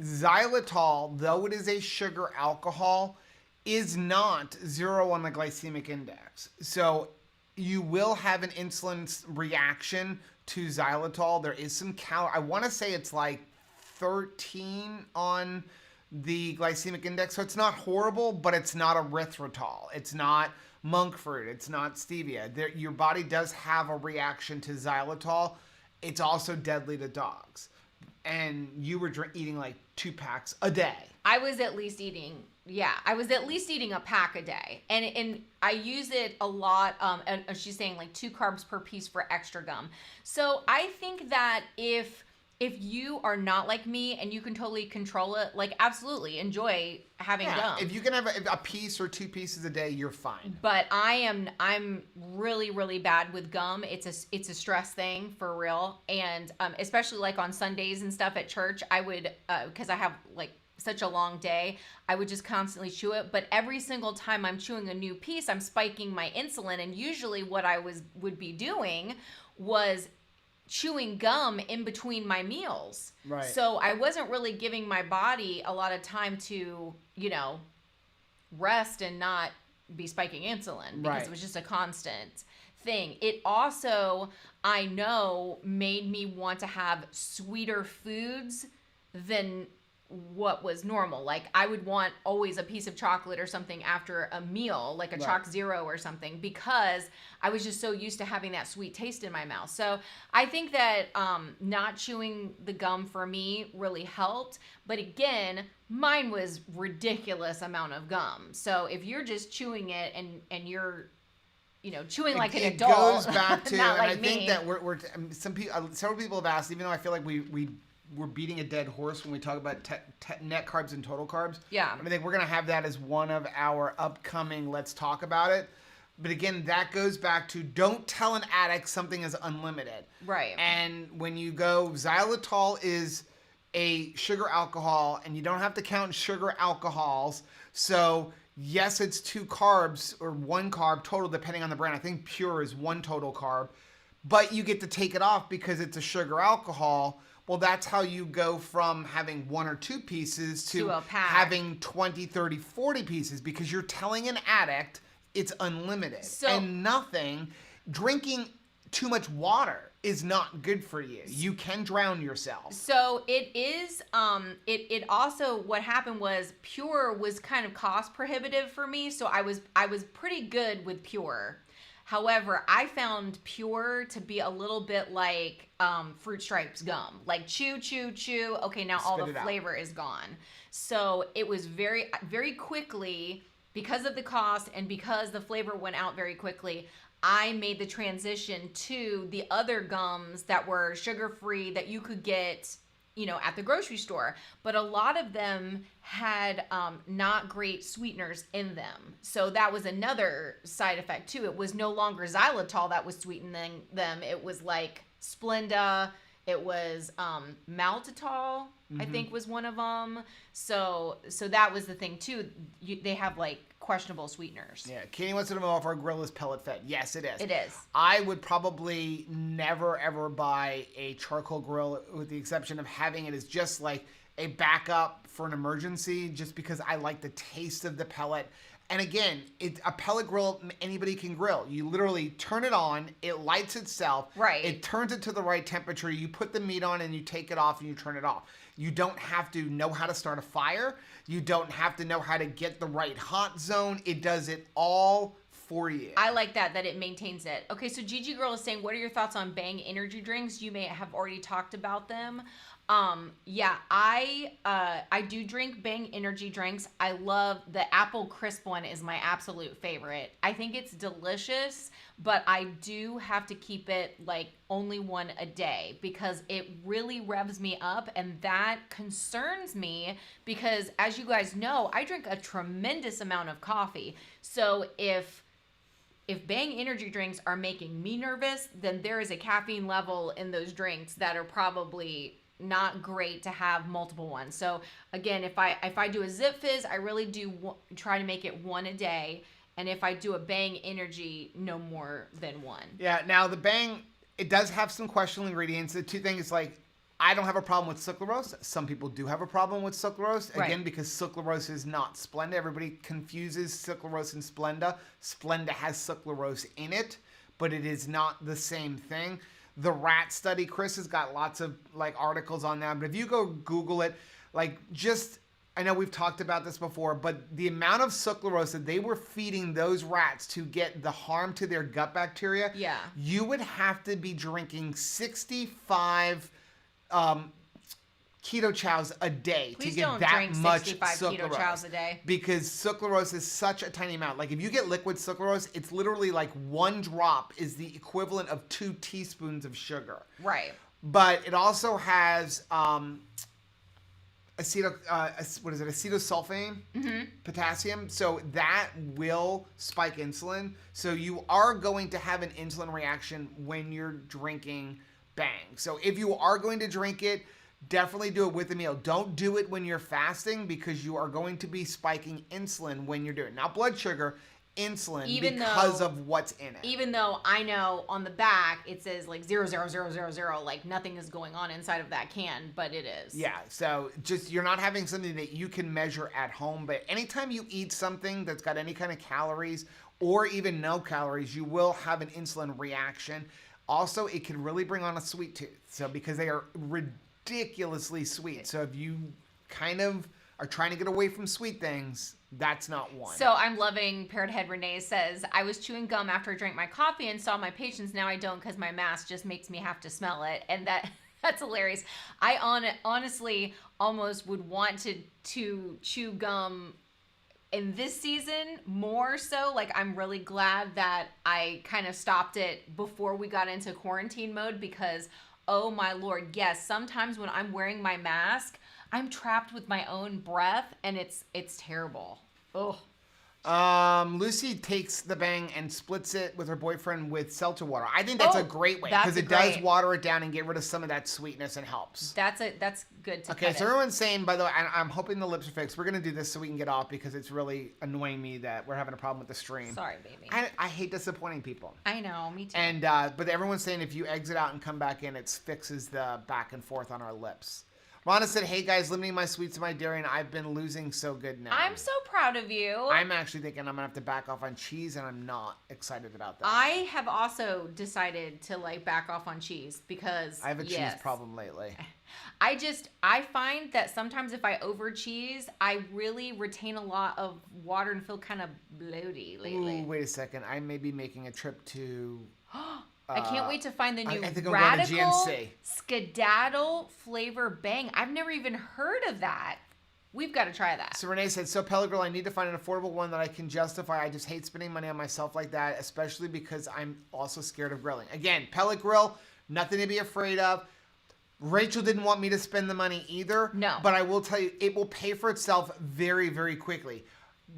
Speaker 1: Xylitol, though it is a sugar alcohol, is not 0 on the glycemic index. So you will have an insulin reaction to xylitol. There is some I want to say it's like 13 on the glycemic index. So it's not horrible, but it's not erythritol. It's not monk fruit. It's not stevia. Your body does have a reaction to xylitol. It's also deadly to dogs. And you were eating like 2 packs a day.
Speaker 2: I was at least eating a pack a day, and I use it a lot. And she's saying like 2 carbs per piece for extra gum. So I think that if you are not like me and you can totally control it, like absolutely enjoy having gum.
Speaker 1: If you can have a piece or 2 pieces a day, you're fine.
Speaker 2: But I'm really, really bad with gum. It's a stress thing for real. And especially like on Sundays and stuff at church, I would, because I have like such a long day, I would just constantly chew it. But every single time I'm chewing a new piece, I'm spiking my insulin. And usually what I would be doing was chewing gum in between my meals.
Speaker 1: Right.
Speaker 2: So I wasn't really giving my body a lot of time to, rest and not be spiking insulin, because it was just a constant thing. It also, I know, made me want to have sweeter foods than what was normal. Like I would want always a piece of chocolate or something after a meal, like a Choc Zero or something, because I was just so used to having that sweet taste in my mouth. So I think that not chewing the gum for me really helped. But again, mine was ridiculous amount of gum. So if you're just chewing it and you're chewing like an adult,
Speaker 1: it goes back to,
Speaker 2: not
Speaker 1: and
Speaker 2: like
Speaker 1: I
Speaker 2: me.
Speaker 1: think that several people have asked, even though I feel like we're beating a dead horse when we talk about net carbs and total carbs.
Speaker 2: Yeah.
Speaker 1: I think we're going to have that as one of our upcoming Let's Talk About It. But again, that goes back to don't tell an addict something is unlimited.
Speaker 2: Right.
Speaker 1: And when you go, xylitol is a sugar alcohol, and you don't have to count sugar alcohols. So yes, it's 2 carbs or 1 carb total, depending on the brand. I think Pure is 1 total carb. But you get to take it off because it's a sugar alcohol. Well, that's how you go from having 1 or 2 pieces to
Speaker 2: a pack.
Speaker 1: having 20, 30, 40 pieces, because you're telling an addict it's unlimited. And drinking too much water is not good for you. You can drown yourself.
Speaker 2: So it is, it also, what happened was Pure was kind of cost prohibitive for me. So I was pretty good with Pure. However, I found Pure to be a little bit like Fruit Stripes gum. Like chew, chew, chew. Okay, now all the flavor is gone. So it was very, very quickly, because of the cost and because the flavor went out very quickly, I made the transition to the other gums that were sugar-free that you could get, at the grocery store. But a lot of them had not great sweeteners in them. So that was another side effect too. It was no longer xylitol that was sweetening them. It was like Splenda. It was maltitol, I think was one of them. So that was the thing too. They have like questionable sweeteners.
Speaker 1: Yeah, Katie wants to know if our grill is pellet fed. Yes, it is.
Speaker 2: It is.
Speaker 1: I would probably never ever buy a charcoal grill, with the exception of having it as just like a backup for an emergency, just because I like the taste of the pellet. And again, a pellet grill, anybody can grill. You literally turn it on, it lights itself.
Speaker 2: Right.
Speaker 1: It turns it to the right temperature. You put the meat on and you take it off and you turn it off. You don't have to know how to start a fire. You don't have to know how to get the right hot zone. It does it all for you.
Speaker 2: I like that it maintains it. Okay, so Gigi Girl is saying, what are your thoughts on Bang energy drinks? You may have already talked about them. Yeah, I do drink Bang energy drinks. I love the apple crisp one is my absolute favorite. I think it's delicious, but I do have to keep it like only one a day because it really revs me up, and that concerns me because, as you guys know, I drink a tremendous amount of coffee. So if Bang energy drinks are making me nervous, then there is a caffeine level in those drinks that are probably not great to have multiple ones. So again, if I do a Zip Fizz, I really do try to make it one a day. And if I do a Bang energy, no more than one.
Speaker 1: Yeah, now the Bang, it does have some questionable ingredients. The two things, like, I don't have a problem with sucralose. Some people do have a problem with sucralose. Again,
Speaker 2: Right.
Speaker 1: because sucralose is not Splenda. Everybody confuses sucralose and Splenda. Splenda has sucralose in it, but it is not the same thing. The rat study, Chris has got lots of like articles on that. But if you go Google it, like just, I know we've talked about this before, but the amount of sucralose that they were feeding those rats to get the harm to their gut bacteria,
Speaker 2: Yeah.
Speaker 1: you would have to be drinking 65 keto chows a day
Speaker 2: Please
Speaker 1: to
Speaker 2: don't
Speaker 1: get that
Speaker 2: drink
Speaker 1: much
Speaker 2: 65 keto
Speaker 1: sucralose.
Speaker 2: chows a day.
Speaker 1: Because sucralose is such a tiny amount. Like if you get liquid sucralose, it's literally like one drop is the equivalent of 2 teaspoons of sugar.
Speaker 2: Right.
Speaker 1: But it also has acetosulfame, potassium. So that will spike insulin. So you are going to have an insulin reaction when you're drinking Bang. So if you are going to drink it, definitely do it with a meal. Don't do it when you're fasting because you are going to be spiking insulin when you're doing it. Not blood sugar, insulin, because of what's in it.
Speaker 2: Even though I know on the back it says like 00000, like nothing is going on inside of that can, but it is.
Speaker 1: Yeah, so just you're not having something that you can measure at home, but anytime you eat something that's got any kind of calories or even no calories, you will have an insulin reaction. Also, it can really bring on a sweet tooth. So because they are ridiculously sweet. So if you kind of are trying to get away from sweet things, that's not one.
Speaker 2: So I'm loving Parrot Head Renee says, I was chewing gum after I drank my coffee and saw my patients. Now I don't because my mask just makes me have to smell it. And that's hilarious. I honestly almost would want to chew gum in this season more so. Like I'm really glad that I kind of stopped it before we got into quarantine mode because, oh my Lord, yes, sometimes when I'm wearing my mask, I'm trapped with my own breath and it's terrible. Oh.
Speaker 1: Lucy takes the Bang and splits it with her boyfriend with seltzer water. I think that's a great way because it does water it down and get rid of some of that sweetness and helps.
Speaker 2: That's good to
Speaker 1: Okay, so everyone's saying, by the way, I'm hoping the lips are fixed. We're going to do this so we can get off because it's really annoying me that we're having a problem with the stream.
Speaker 2: Sorry, baby.
Speaker 1: I hate disappointing people.
Speaker 2: I know, me too.
Speaker 1: And but everyone's saying if you exit out and come back in, it fixes the back and forth on our lips. Rhonda said, hey guys, limiting my sweets and my dairy, and I've been losing so good now.
Speaker 2: I'm so proud of you.
Speaker 1: I'm actually thinking I'm going to have to back off on cheese, and I'm not excited about that.
Speaker 2: I have also decided to like back off on cheese because
Speaker 1: I have a cheese problem lately.
Speaker 2: I find that sometimes if I over cheese, I really retain a lot of water and feel kind of bloaty lately.
Speaker 1: Ooh, wait a second. I may be making a trip to...
Speaker 2: I can't wait to find the new
Speaker 1: I think I'm
Speaker 2: Radical
Speaker 1: going to GNC.
Speaker 2: Skedaddle flavor Bang. I've never even heard of that. We've got to try that.
Speaker 1: So Renee said, so Pellet Grill, I need to find an affordable one that I can justify. I just hate spending money on myself like that, especially because I'm also scared of grilling. Again, Pellet Grill, nothing to be afraid of. Rachel didn't want me to spend the money either.
Speaker 2: No.
Speaker 1: But I will tell you, it will pay for itself very, very quickly.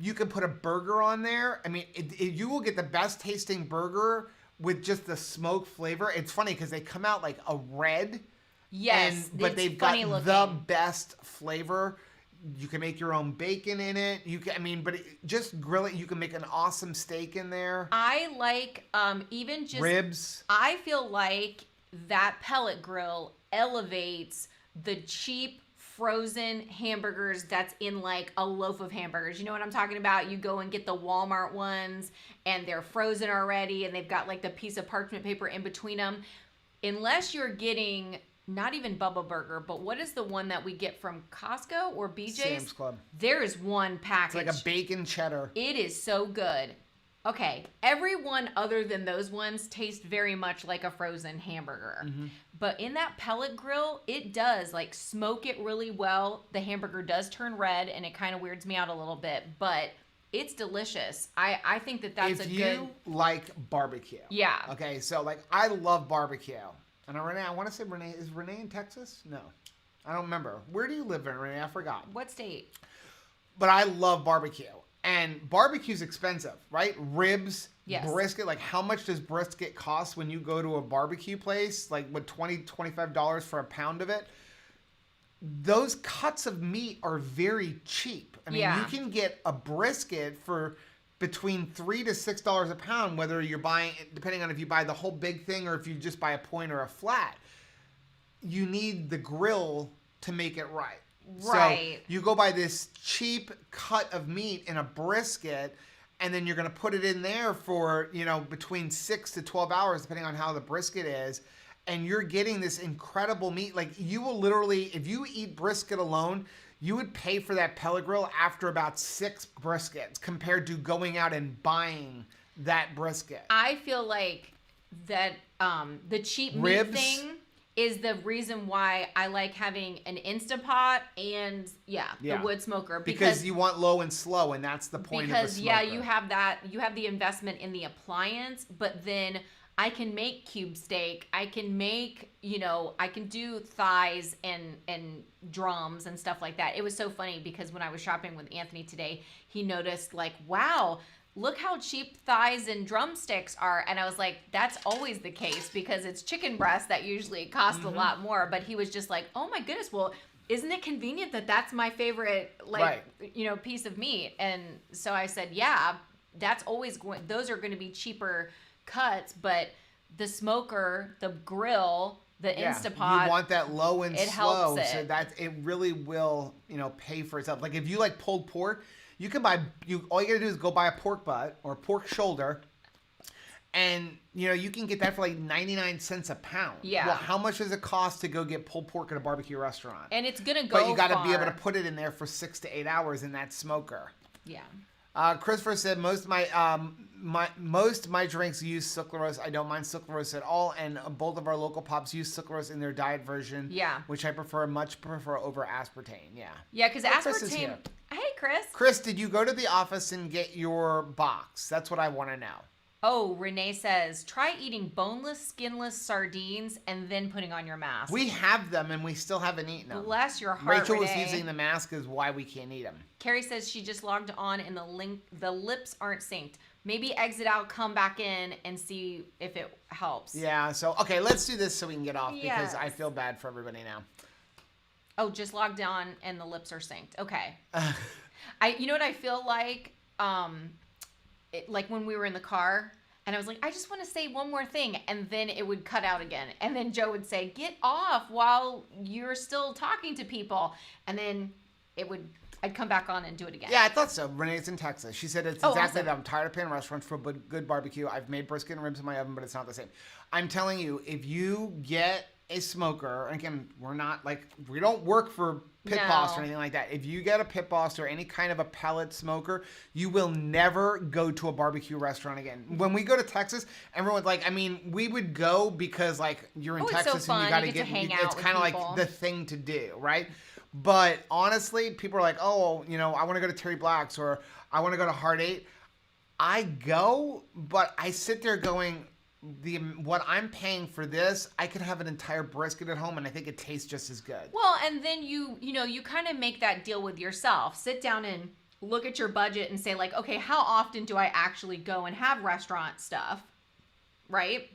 Speaker 1: You can put a burger on there. I mean, you will get the best tasting burger with just the smoke flavor. It's funny because they come out like a red.
Speaker 2: Yes,
Speaker 1: but
Speaker 2: it's
Speaker 1: they've got
Speaker 2: funny looking.
Speaker 1: the best flavor. You can make your own bacon in it. Just grill it. You can make an awesome steak in there.
Speaker 2: I like even just
Speaker 1: Ribs.
Speaker 2: I feel like that pellet grill elevates the cheap frozen hamburgers that's in like a loaf of hamburgers. You know what I'm talking about? You go and get the Walmart ones and they're frozen already and they've got like the piece of parchment paper in between them. Unless you're getting not even Bubba Burger, but what is the one that we get from Costco or BJ's?
Speaker 1: Sam's Club.
Speaker 2: There is one package.
Speaker 1: It's like a bacon cheddar.
Speaker 2: It is so good. Okay, every one other than those ones taste very much like a frozen hamburger. Mm-hmm. But in that pellet grill, it does like smoke it really well. The hamburger does turn red and it kind of weirds me out a little bit, but it's delicious. I think that's
Speaker 1: if
Speaker 2: a good...
Speaker 1: If you like barbecue.
Speaker 2: Yeah.
Speaker 1: Okay, so like I love barbecue. And Renee, I want to say Renee, is Renee in Texas? No. I don't remember. Where do you live in, Renee? I forgot.
Speaker 2: What state?
Speaker 1: But I love barbecue. And barbecue's expensive, right? Ribs,
Speaker 2: yes.
Speaker 1: Brisket. Like, how much does brisket cost when you go to a barbecue place? Like, what, $20, $25 for a pound of it? Those cuts of meat are very cheap. I mean, you can get a brisket for between $3 to $6 a pound, whether you're buying, depending on if you buy the whole big thing or if you just buy a point or a flat. You need the grill to make it right.
Speaker 2: Right.
Speaker 1: So you go buy this cheap cut of meat in a brisket, and then you're going to put it in there for, between 6 to 12 hours, depending on how the brisket is. And you're getting this incredible meat. Like, you will literally, if you eat brisket alone, you would pay for that pellet grill after about 6 briskets compared to going out and buying that brisket.
Speaker 2: I feel like that the cheap meat thing is the reason why I like having an Instapot and the wood smoker
Speaker 1: because you want low and slow, and that's the point of the smoker.
Speaker 2: You have the investment in the appliance, but then I can make cube steak. I can make, I can do thighs and drums and stuff like that. It was so funny because when I was shopping with Anthony today, he noticed like, wow, look how cheap thighs and drumsticks are. And I was like, that's always the case because it's chicken breast that usually costs a lot more. But he was just like, oh my goodness, well, isn't it convenient that that's my favorite, piece of meat? And so I said, yeah, that's always those are going to be cheaper cuts, but the smoker, the grill, the Instapot,
Speaker 1: you want that low and slow,
Speaker 2: helps
Speaker 1: so that it really will, pay for itself. Like if you like pulled pork, you can buy. All you gotta do is go buy a pork butt or a pork shoulder, and you can get that for like 99 cents a pound.
Speaker 2: Yeah.
Speaker 1: Well, how much does it cost to go get pulled pork at a barbecue restaurant?
Speaker 2: And it's gonna go.
Speaker 1: But you gotta be able to put it in there for 6 to 8 hours in that smoker.
Speaker 2: Yeah.
Speaker 1: Christopher said most of my drinks use sucralose. I don't mind sucralose at all, and both of our local pops use sucralose in their diet version.
Speaker 2: Yeah,
Speaker 1: which I much prefer over aspartame. Yeah.
Speaker 2: Yeah, because aspartame. Hey, Chris.
Speaker 1: Chris, did you go to the office and get your box? That's what I want to know.
Speaker 2: Oh, Renee says, try eating boneless, skinless sardines and then putting on your mask.
Speaker 1: We have them and we still haven't eaten them.
Speaker 2: Bless your heart,
Speaker 1: Rachel was
Speaker 2: Renee.
Speaker 1: using the mask is why we can't eat them.
Speaker 2: Carrie says she just logged on and the lips aren't synced. Maybe exit out, come back in, and see if it helps.
Speaker 1: Yeah, so, okay, let's do this so we can get off because I feel bad for everybody now.
Speaker 2: Oh, just logged on and the lips are synced. Okay. You know what I feel like? Like when we were in the car and I was like, I just want to say one more thing. And then it would cut out again. And then Joe would say, get off while you're still talking to people. And then I'd come back on and do it again.
Speaker 1: Yeah, I thought so. Renee's in Texas. She said it's exactly that. I'm tired of paying restaurants for good barbecue. I've made brisket and ribs in my oven, but it's not the same. I'm telling you, if you get a smoker, and again, we don't work for Pit Boss or anything like that. If you get a Pit Boss or any kind of a pellet smoker, you will never go to a barbecue restaurant again. When we go to Texas, everyone's like, we would go because you're in Texas
Speaker 2: so
Speaker 1: and you got to get, it's kind of like the thing to do, right? But honestly, people are like, oh, I want to go to Terry Black's or I want to go to Heart 8. I go, but I sit there going, what I'm paying for this, I could have an entire brisket at home and I think it tastes just as good.
Speaker 2: Well, and then you kind of make that deal with yourself. Sit down and look at your budget and say like, okay, how often do I actually go and have restaurant stuff, right?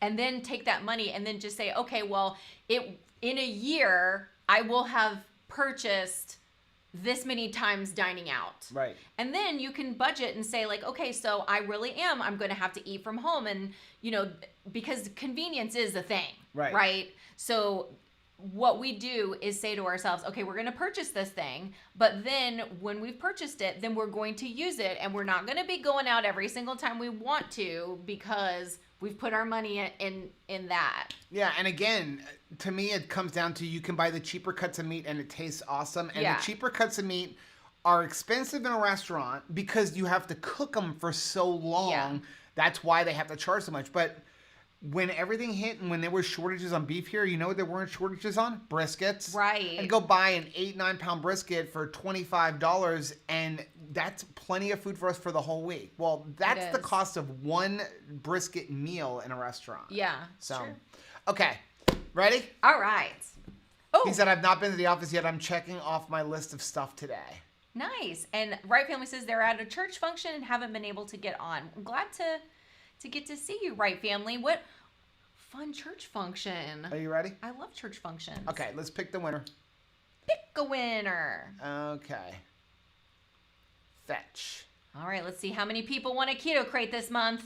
Speaker 2: And then take that money and then just say, okay, well, in a year, I will have purchased this many times dining out.
Speaker 1: Right.
Speaker 2: And then you can budget and say like, okay, so I'm going to have to eat from home. And, because convenience is a thing.
Speaker 1: Right.
Speaker 2: Right. So what we do is say to ourselves, okay, we're going to purchase this thing, but then when we've purchased it, then we're going to use it, and we're not going to be going out every single time we want to because we've put our money in that.
Speaker 1: Yeah, and again, to me, it comes down to you can buy the cheaper cuts of meat and it tastes awesome, and the cheaper cuts of meat are expensive in a restaurant because you have to cook them for so long. Yeah. That's why they have to charge so much, but when everything hit and when there were shortages on beef here, you know what there weren't shortages on? Briskets.
Speaker 2: Right.
Speaker 1: And go buy an 8-9 pound brisket for $25 and that's plenty of food for us for the whole week. Well, that's the cost of one brisket meal in a restaurant.
Speaker 2: Yeah.
Speaker 1: So,
Speaker 2: true.
Speaker 1: Okay. Ready?
Speaker 2: All right. Oh.
Speaker 1: He said, I've not been to the office yet. I'm checking off my list of stuff today.
Speaker 2: Nice. And Right Family says they're at a church function and haven't been able to get on. I'm glad to get to see you, Right Family. What fun church function.
Speaker 1: Are you ready?
Speaker 2: I love church functions.
Speaker 1: Okay, let's pick the winner.
Speaker 2: Pick a winner.
Speaker 1: Okay. Fetch.
Speaker 2: All right, let's see how many people want a keto crate this month.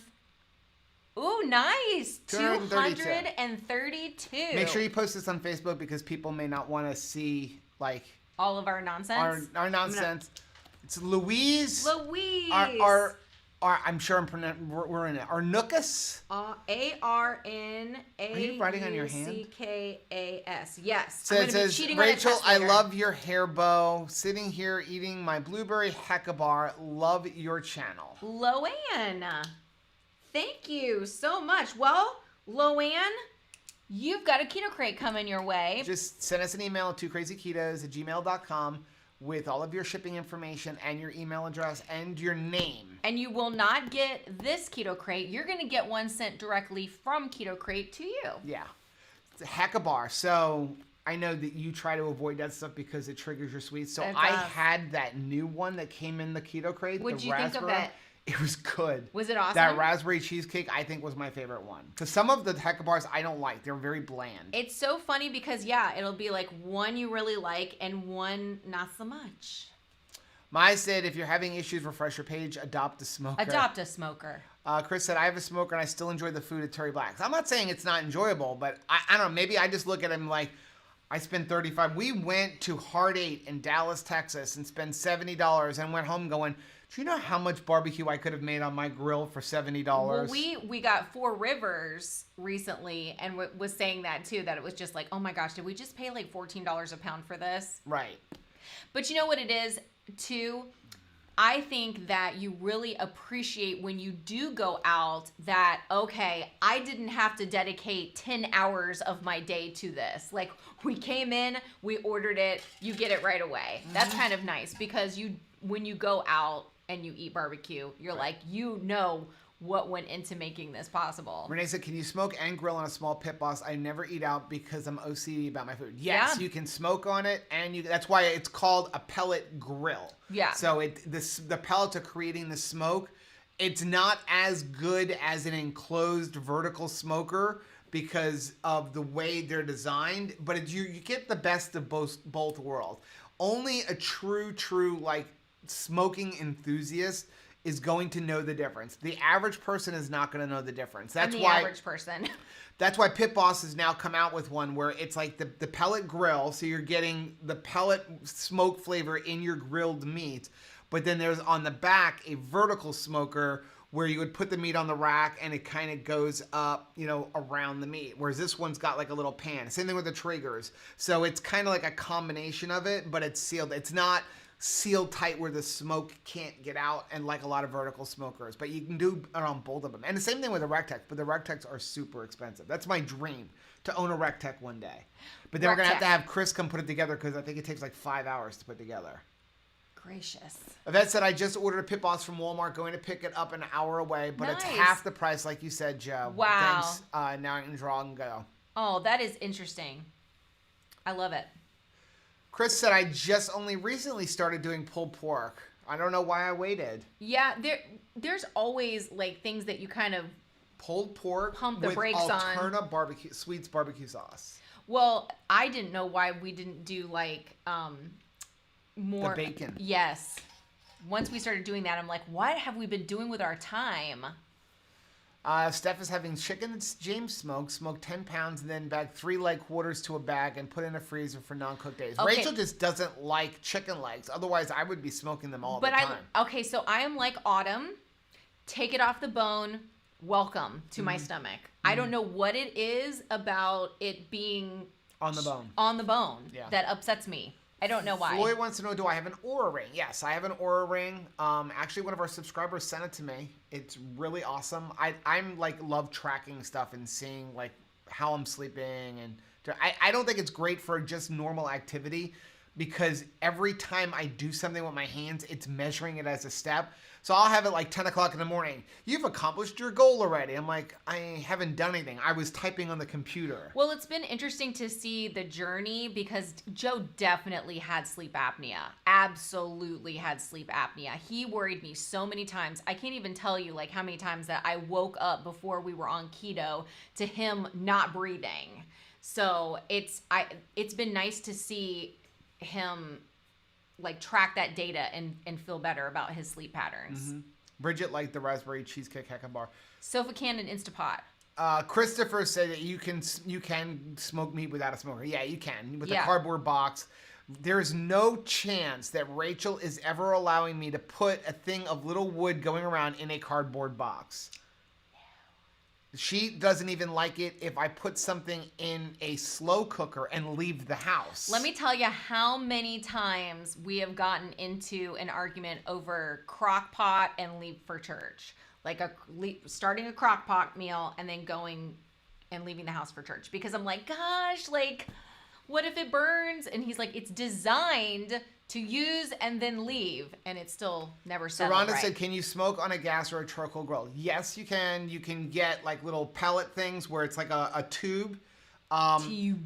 Speaker 2: Ooh, nice. 232.
Speaker 1: Make sure you post this on Facebook because people may not want to see like
Speaker 2: all of our nonsense.
Speaker 1: Our nonsense. It's Louise.
Speaker 2: Louise.
Speaker 1: Our I'm sure we're in it. Arnukas.
Speaker 2: ARNAUCKAS.
Speaker 1: Are you writing on your hand?
Speaker 2: Yes.
Speaker 1: So it says, Rachel, I love your hair bow. Sitting here eating my blueberry heckabar. Love your channel.
Speaker 2: Loanne. Thank you so much. Well, Loanne, you've got a keto crate coming your way.
Speaker 1: Just send us an email to krazyketos@gmail.com with all of your shipping information and your email address and your name.
Speaker 2: And you will not get this keto crate. You're going to get one sent directly from Keto Crate to you.
Speaker 1: Yeah. It's a heckabar. So I know that you try to avoid that stuff because it triggers your sweets. So I had that new one that came in the keto crate.
Speaker 2: What'd you think of it?
Speaker 1: It was good.
Speaker 2: Was it awesome?
Speaker 1: That raspberry cheesecake, I think, was my favorite one. Because some of the hecabars I don't like. They're very bland.
Speaker 2: It's so funny because, it'll be like one you really like and one not so much.
Speaker 1: Mai said, if you're having issues, refresh your page, adopt a smoker.
Speaker 2: Adopt a smoker.
Speaker 1: Chris said, I have a smoker and I still enjoy the food at Terry Black's. I'm not saying it's not enjoyable, but I don't know. Maybe I just look at him like, I spent $35. We went to Hard 8 in Dallas, Texas and spent $70 and went home going, do you know how much barbecue I could have made on my grill for $70?
Speaker 2: Well, we got Four Rivers recently and was saying that too, that it was just like, oh my gosh, did we just pay like $14 a pound for this?
Speaker 1: Right.
Speaker 2: But you know what it is too? I think that you really appreciate when you do go out that, okay, I didn't have to dedicate 10 hours of my day to this. Like, we came in, we ordered it, you get it right away. That's kind of nice because when you go out and you eat barbecue, you're like, you know what went into making this possible.
Speaker 1: Renee said, can you smoke and grill on a small pit boss? I never eat out because I'm OCD about my food. Yes, you can smoke on it, and that's why it's called a pellet grill.
Speaker 2: Yeah.
Speaker 1: So the pellets are creating the smoke. It's not as good as an enclosed vertical smoker because of the way they're designed, but you get the best of both worlds. Only a true like smoking enthusiast is going to know the difference. The average person is not going to know the difference. That's why
Speaker 2: average person.
Speaker 1: That's why Pit Boss has now come out with one where it's like the pellet grill, so you're getting the pellet smoke flavor in your grilled meat, but then there's on the back a vertical smoker where you would put the meat on the rack and it kind of goes up, around the meat. Whereas this one's got like a little pan. Same thing with the Traegers. So it's kind of like a combination of it, but it's sealed. It's not sealed tight where the smoke can't get out, and like a lot of vertical smokers, but you can do it on both of them. And the same thing with the Rectex, but the Rectex are super expensive. That's my dream, to own a Rectex one day. But then we're gonna have to have Chris come put it together because I think it takes like 5 hours to put together.
Speaker 2: Gracious.
Speaker 1: Yvette said, I just ordered a Pit Boss from Walmart, going to pick it up an hour away, but it's half the price, like you said, Joe.
Speaker 2: Wow.
Speaker 1: Thanks. Now I can draw and go.
Speaker 2: Oh, that is interesting. I love it.
Speaker 1: Chris said, I just only recently started doing pulled pork. I don't know why I waited.
Speaker 2: Yeah, there's always like things that you kind of
Speaker 1: pulled pork
Speaker 2: pump the brakes on.
Speaker 1: Alterna Sweets barbecue sauce.
Speaker 2: Well, I didn't know why we didn't do like more
Speaker 1: the bacon.
Speaker 2: Yes. Once we started doing that, I'm like, what have we been doing with our time?
Speaker 1: Steph is having chicken that James smoked 10 pounds, and then bag 3 leg quarters to a bag and put in a freezer for non-cooked days.
Speaker 2: Okay.
Speaker 1: Rachel just doesn't like chicken legs. Otherwise, I would be smoking them all the time.
Speaker 2: Okay, so I am like Autumn. Take it off the bone. Welcome to my stomach. I don't know what it is about it being
Speaker 1: on the bone.
Speaker 2: On the bone that upsets me. I don't know why.
Speaker 1: Floyd wants to know, do I have an Oura ring? Yes, I have an Oura ring. Actually, one of our subscribers sent it to me. It's really awesome. I'm like love tracking stuff and seeing like how I'm sleeping, and I don't think it's great for just normal activity, because every time I do something with my hands, it's measuring it as a step. So I'll have it like 10 o'clock in the morning. You've accomplished your goal already. I'm like, I haven't done anything. I was typing on the computer.
Speaker 2: Well, it's been interesting to see the journey, because Joe definitely had sleep apnea. Absolutely had sleep apnea. He worried me so many times. I can't even tell you like how many times that I woke up before we were on keto to him not breathing. So it's been nice to see him like track that data and feel better about his sleep patterns.
Speaker 1: Mm-hmm. Bridget liked the raspberry cheesecake Hecka bar.
Speaker 2: Sofa Can and Instapot.
Speaker 1: Christopher said that you can smoke meat without a smoker. Yeah, you can with a cardboard box. There's no chance that Rachel is ever allowing me to put a thing of little wood going around in a cardboard box. She doesn't even like it if I put something in a slow cooker and leave the house.
Speaker 2: Let me tell you how many times we have gotten into an argument over crock pot and leave for church. Like starting a crock pot meal and then going and leaving the house for church. Because I'm like, gosh, like, what if it burns? And he's like, it's designed to use and then leave, and it's still never settled
Speaker 1: Rhonda
Speaker 2: right.
Speaker 1: said, can you smoke on a gas or a charcoal grill? Yes, you can. You can get like little pellet things where it's like a tube.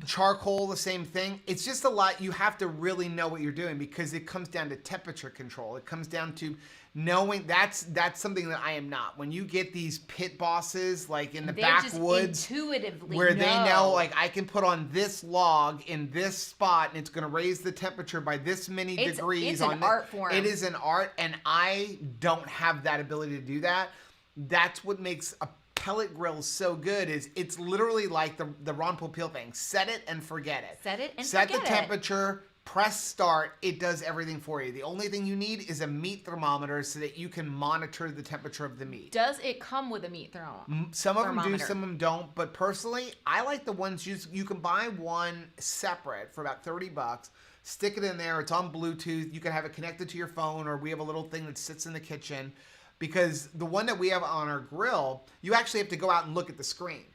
Speaker 1: Charcoal, the same thing. It's just a lot. You have to really know what you're doing, because it comes down to temperature control. It comes down to knowing that's something that I am not. When you get these pit bosses like in the backwoods,
Speaker 2: intuitively
Speaker 1: where they know like I can put on this log in this spot and it's going to raise the temperature by this many degrees.
Speaker 2: It's an art form.
Speaker 1: It is an art, and I don't have that ability to do that. That's what makes a pellet grill so good. Is it's literally like the Ron Popeil thing. Set it and forget it. Set the temperature. Press start. It does everything for you. The only thing you need is a meat thermometer so that you can monitor the temperature of the meat.
Speaker 2: Does it come with a meat thermometer?
Speaker 1: Some of them do, some of them don't. But personally, I like the ones you can buy one separate for about $30. Stick it in there. It's on Bluetooth. You can have it connected to your phone, or we have a little thing that sits in the kitchen. Because the one that we have on our grill, you actually have to go out and look at the screen.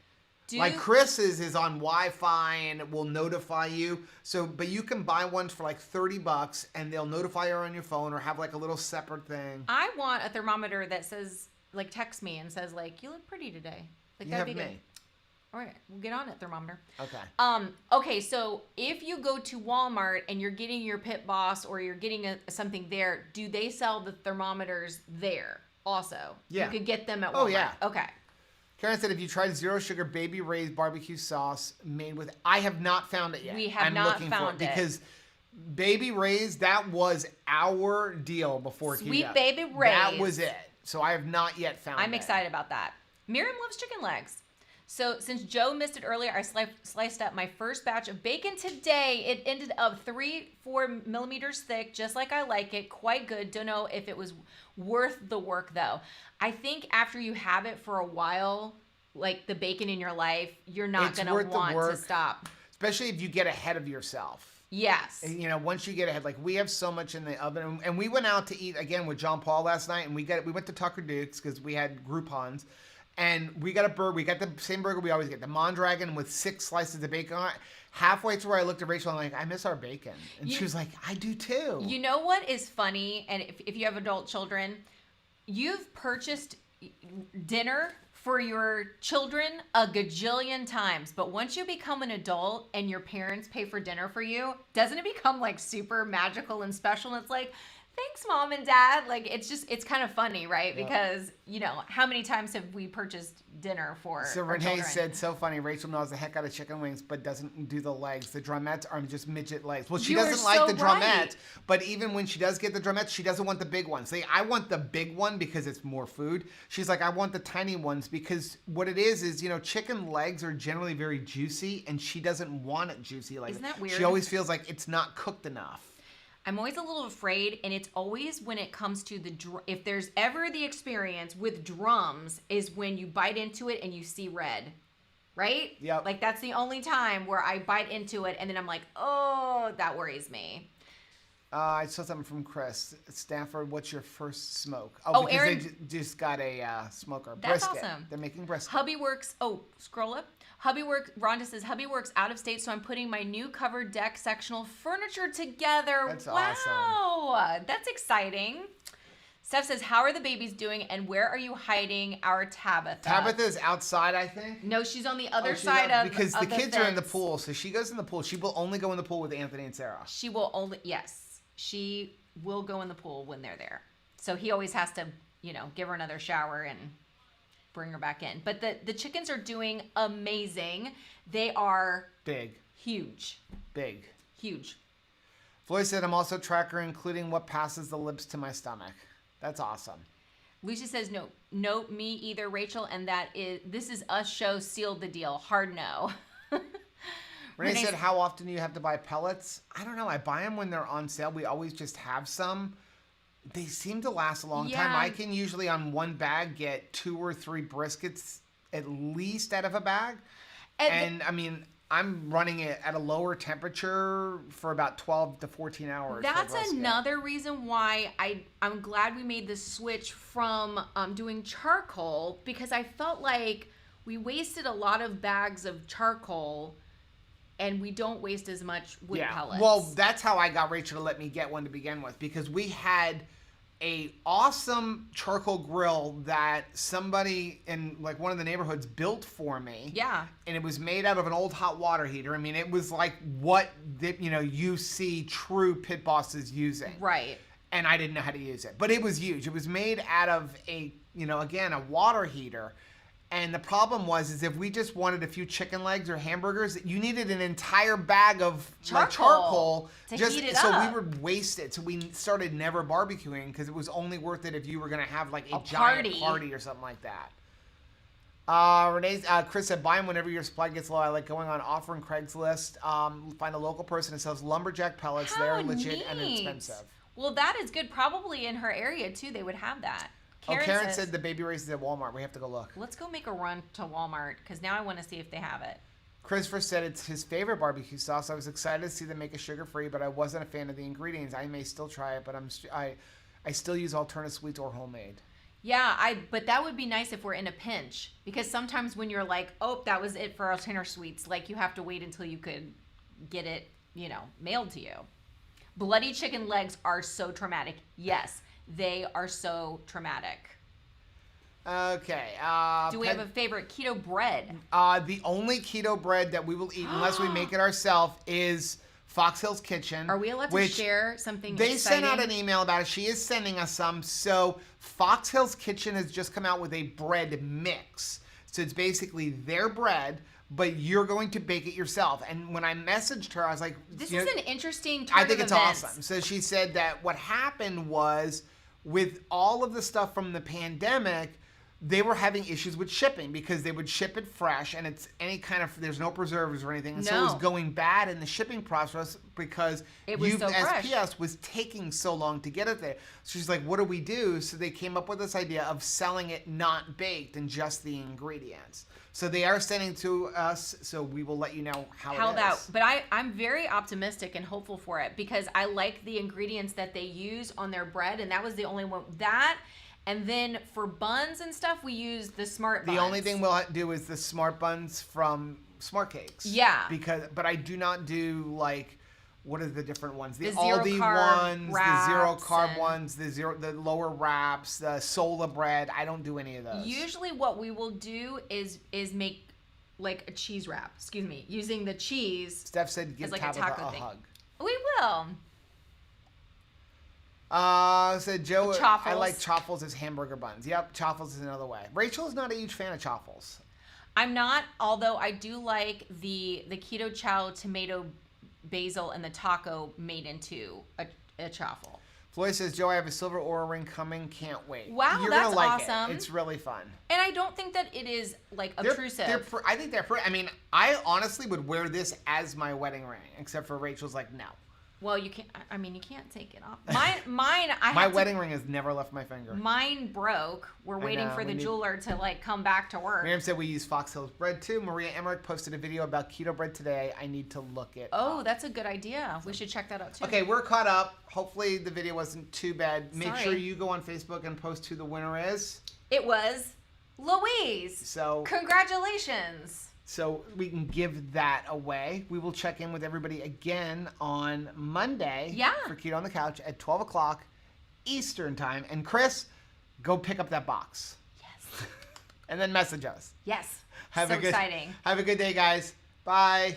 Speaker 1: Like Chris's is on Wi-Fi and it will notify you. So, but you can buy one for like $30 and they'll notify you on your phone, or have like a little separate thing.
Speaker 2: I want a thermometer that says, like, text me and says, like, you look pretty today. Like, that'd be good. All right, we'll get on it, thermometer.
Speaker 1: Okay.
Speaker 2: Okay, so if you go to Walmart and you're getting your Pit Boss or you're getting something there, do they sell the thermometers there also?
Speaker 1: Yeah.
Speaker 2: You could get them at Walmart.
Speaker 1: Oh, yeah.
Speaker 2: Okay.
Speaker 1: Karen said, if you tried zero sugar Baby Ray's barbecue sauce made with... I have not found it yet.
Speaker 2: We have not found it.
Speaker 1: Because Baby Ray's, that was our deal before keto.
Speaker 2: Sweet Baby Ray's.
Speaker 1: That was it. So I have not yet found it.
Speaker 2: I'm excited about that. Miriam loves chicken legs. So since Joe missed it earlier, I sliced up my first batch of bacon today. It ended up 3-4 millimeters thick, just like I like it. Quite good. Don't know if it was worth the work, though. I think after you have it for a while, like the bacon in your life, you're not going to want to stop.
Speaker 1: Especially if you get ahead of yourself.
Speaker 2: Yes.
Speaker 1: You know, once you get ahead, like we have so much in the oven. And we went out to eat again with John Paul last night, and we went to Tucker Duke's because we had Groupons. And we got a burger. We got the same burger we always get, the Mondragon with 6 slices of bacon on it. Halfway through, I looked at Rachel and I'm like, I miss our bacon. And she was like, I do too.
Speaker 2: You know what is funny? And if you have adult children, you've purchased dinner for your children a gajillion times. But once you become an adult and your parents pay for dinner for you, doesn't it become like super magical and special? And it's like, thanks, Mom and Dad. Like, it's kind of funny, right?
Speaker 1: Yep.
Speaker 2: Because, you know, how many times have we purchased dinner for
Speaker 1: So
Speaker 2: our
Speaker 1: Renee
Speaker 2: children?
Speaker 1: said, so funny, Rachel knows the heck out of chicken wings, but doesn't do the legs. The drumettes are just midget legs. Well, she
Speaker 2: You are
Speaker 1: doesn't like
Speaker 2: so
Speaker 1: the
Speaker 2: right.
Speaker 1: drumettes, but even when she does get the drumettes, she doesn't want the big ones. See, I want the big one because it's more food. She's like, I want the tiny ones because what it is, you know, chicken legs are generally very juicy, and she doesn't want it juicy. Like,
Speaker 2: Isn't that weird?
Speaker 1: She always feels like it's not cooked enough.
Speaker 2: I'm always a little afraid, and it's always when it comes to if there's ever the experience with drums is when you bite into it and you see red, right?
Speaker 1: Yep.
Speaker 2: Like, that's the only time where I bite into it, and then I'm like, oh, that worries me.
Speaker 1: I saw something from Chris. Stafford, what's your first smoke?
Speaker 2: Oh,
Speaker 1: because
Speaker 2: Aaron,
Speaker 1: they just got a smoker.
Speaker 2: That's
Speaker 1: brisket.
Speaker 2: awesome.
Speaker 1: They're making brisket.
Speaker 2: Hubby works, scroll up. Rhonda says, hubby works out of state, so I'm putting my new covered deck sectional furniture together.
Speaker 1: That's
Speaker 2: wow.
Speaker 1: awesome.
Speaker 2: That's exciting. Steph says, how are the babies doing, and where are you hiding our Tabitha?
Speaker 1: Tabitha is outside, I think.
Speaker 2: No, she's on the other
Speaker 1: She's
Speaker 2: side
Speaker 1: out-
Speaker 2: of
Speaker 1: because the
Speaker 2: the
Speaker 1: kids are in the
Speaker 2: fence.
Speaker 1: pool, so she goes in the pool. She will only go in the pool with Anthony and Sarah.
Speaker 2: She will only, yes, she will go in the pool when they're there. So he always has to, you know, give her another shower and bring her back in. But the chickens are doing amazing. They are
Speaker 1: Big.
Speaker 2: huge.
Speaker 1: Big.
Speaker 2: Huge.
Speaker 1: Floyd said, I'm also tracker, including what passes the lips to my stomach. That's awesome.
Speaker 2: Lucy says, no, me either, Rachel, and this is us show sealed the deal. Hard no.
Speaker 1: Renee said, how often do you have to buy pellets? I don't know. I buy them when they're on sale. We always just have some. They seem to last a long time. I can usually on one bag get 2 or 3 briskets at least out of a bag. And I mean, I'm running it at a lower temperature for about 12 to 14 hours.
Speaker 2: That's another reason why I'm glad we made the switch from doing charcoal, because I felt like we wasted a lot of bags of charcoal and we don't waste as much wood pellets.
Speaker 1: Well, that's how I got Rachel to let me get one to begin with, because we had a awesome charcoal grill that somebody in like one of the neighborhoods built for me.
Speaker 2: Yeah.
Speaker 1: And it was made out of an old hot water heater. I mean, it was like what you see true pit bosses using.
Speaker 2: Right.
Speaker 1: And I didn't know how to use it, but it was huge. It was made out of a water heater. And the problem was if we just wanted a few chicken legs or hamburgers, you needed an entire bag of charcoal
Speaker 2: to heat it
Speaker 1: so
Speaker 2: up.
Speaker 1: we would waste it. So we started never barbecuing because it was only worth it if you were going to have like a giant party or something like that. Chris said, buy them whenever your supply gets low. I like going on offer and Craigslist. Find a local person that sells lumberjack pellets. They're legit and inexpensive.
Speaker 2: Well, that is good. Probably in her area too, they would have that.
Speaker 1: Karen said the baby races at Walmart. We have to go look.
Speaker 2: Let's go make a run to Walmart because now I want to see if they have it.
Speaker 1: Christopher said it's his favorite barbecue sauce. I was excited to see them make it sugar-free, but I wasn't a fan of the ingredients. I may still try it, but I still use alternative sweets or homemade.
Speaker 2: Yeah, but that would be nice if we're in a pinch, because sometimes when you're like, oh, that was it for alternative sweets, like you have to wait until you could get it, mailed to you. Bloody chicken legs are so traumatic. Yes. They are so traumatic.
Speaker 1: Okay.
Speaker 2: Do we have a favorite keto bread?
Speaker 1: The only keto bread that we will eat unless we make it ourselves is Fox Hill's Kitchen.
Speaker 2: Are we allowed to share something
Speaker 1: They
Speaker 2: exciting?
Speaker 1: sent out an email about it. She is sending us some. So Fox Hill's Kitchen has just come out with a bread mix. So it's basically their bread, but you're going to bake it yourself. And when I messaged her, I was like,
Speaker 2: this is an interesting
Speaker 1: I think
Speaker 2: of
Speaker 1: it's
Speaker 2: events.
Speaker 1: awesome. So she said that what happened was with all of the stuff from the pandemic, they were having issues with shipping because they would ship it fresh and it's there's no preservatives or anything. And so it was going bad in the shipping process because USPS was taking so long to get it there. So she's like, what do we do? So they came up with this idea of selling it not baked and just the ingredients. So they are sending to us, so we will let you know how it is.
Speaker 2: But I'm very optimistic and hopeful for it because I like the ingredients that they use on their bread, and that was the only one. That, and then for buns and stuff, we use the Smart Buns.
Speaker 1: The only thing we'll do is the Smart Buns from Smart Cakes.
Speaker 2: Yeah.
Speaker 1: But I do not do what are the different ones? The
Speaker 2: Aldi
Speaker 1: ones, the zero carb
Speaker 2: and
Speaker 1: ones, the lower wraps, the Sola bread. I don't do any of those.
Speaker 2: Usually what we will do is make like a cheese wrap, using the cheese.
Speaker 1: Steph said give
Speaker 2: like
Speaker 1: Tabitha
Speaker 2: a taco
Speaker 1: a
Speaker 2: thing.
Speaker 1: hug.
Speaker 2: We will.
Speaker 1: Said Joe,
Speaker 2: With
Speaker 1: I
Speaker 2: chaffles.
Speaker 1: like chaffles as hamburger buns. Yep, chaffles is another way. Rachel is not a huge fan of chaffles.
Speaker 2: I'm not, although I do like the keto chow tomato basil and the taco made into a chaffle.
Speaker 1: Floyd says, Joe, I have a silver Oura ring coming. Can't wait.
Speaker 2: Wow,
Speaker 1: You're
Speaker 2: that's
Speaker 1: gonna like
Speaker 2: awesome.
Speaker 1: It. It's really fun.
Speaker 2: And I don't think that it is like obtrusive.
Speaker 1: I think they're I mean, I honestly would wear this as my wedding ring, except for Rachel's like, no.
Speaker 2: Well, you can't. I mean, you can't take it off. Mine.
Speaker 1: My wedding ring has never left my finger.
Speaker 2: Mine broke. We're waiting for the jeweler to like come back to work.
Speaker 1: Miriam said we use Fox Hills bread too. Maria Emmerich posted a video about keto bread today. I need to look it up.
Speaker 2: That's a good idea. We should check that out too.
Speaker 1: Okay, we're caught up. Hopefully the video wasn't too bad. Make
Speaker 2: Sorry.
Speaker 1: sure you go on Facebook and post who the winner is.
Speaker 2: It was Louise.
Speaker 1: So
Speaker 2: congratulations.
Speaker 1: So we can give that away. We will check in with everybody again on Monday for Keto on the Couch at 12 o'clock Eastern Time. And Chris, go pick up that box.
Speaker 2: Yes.
Speaker 1: And then message us.
Speaker 2: Yes.
Speaker 1: Exciting. Have a good day, guys. Bye.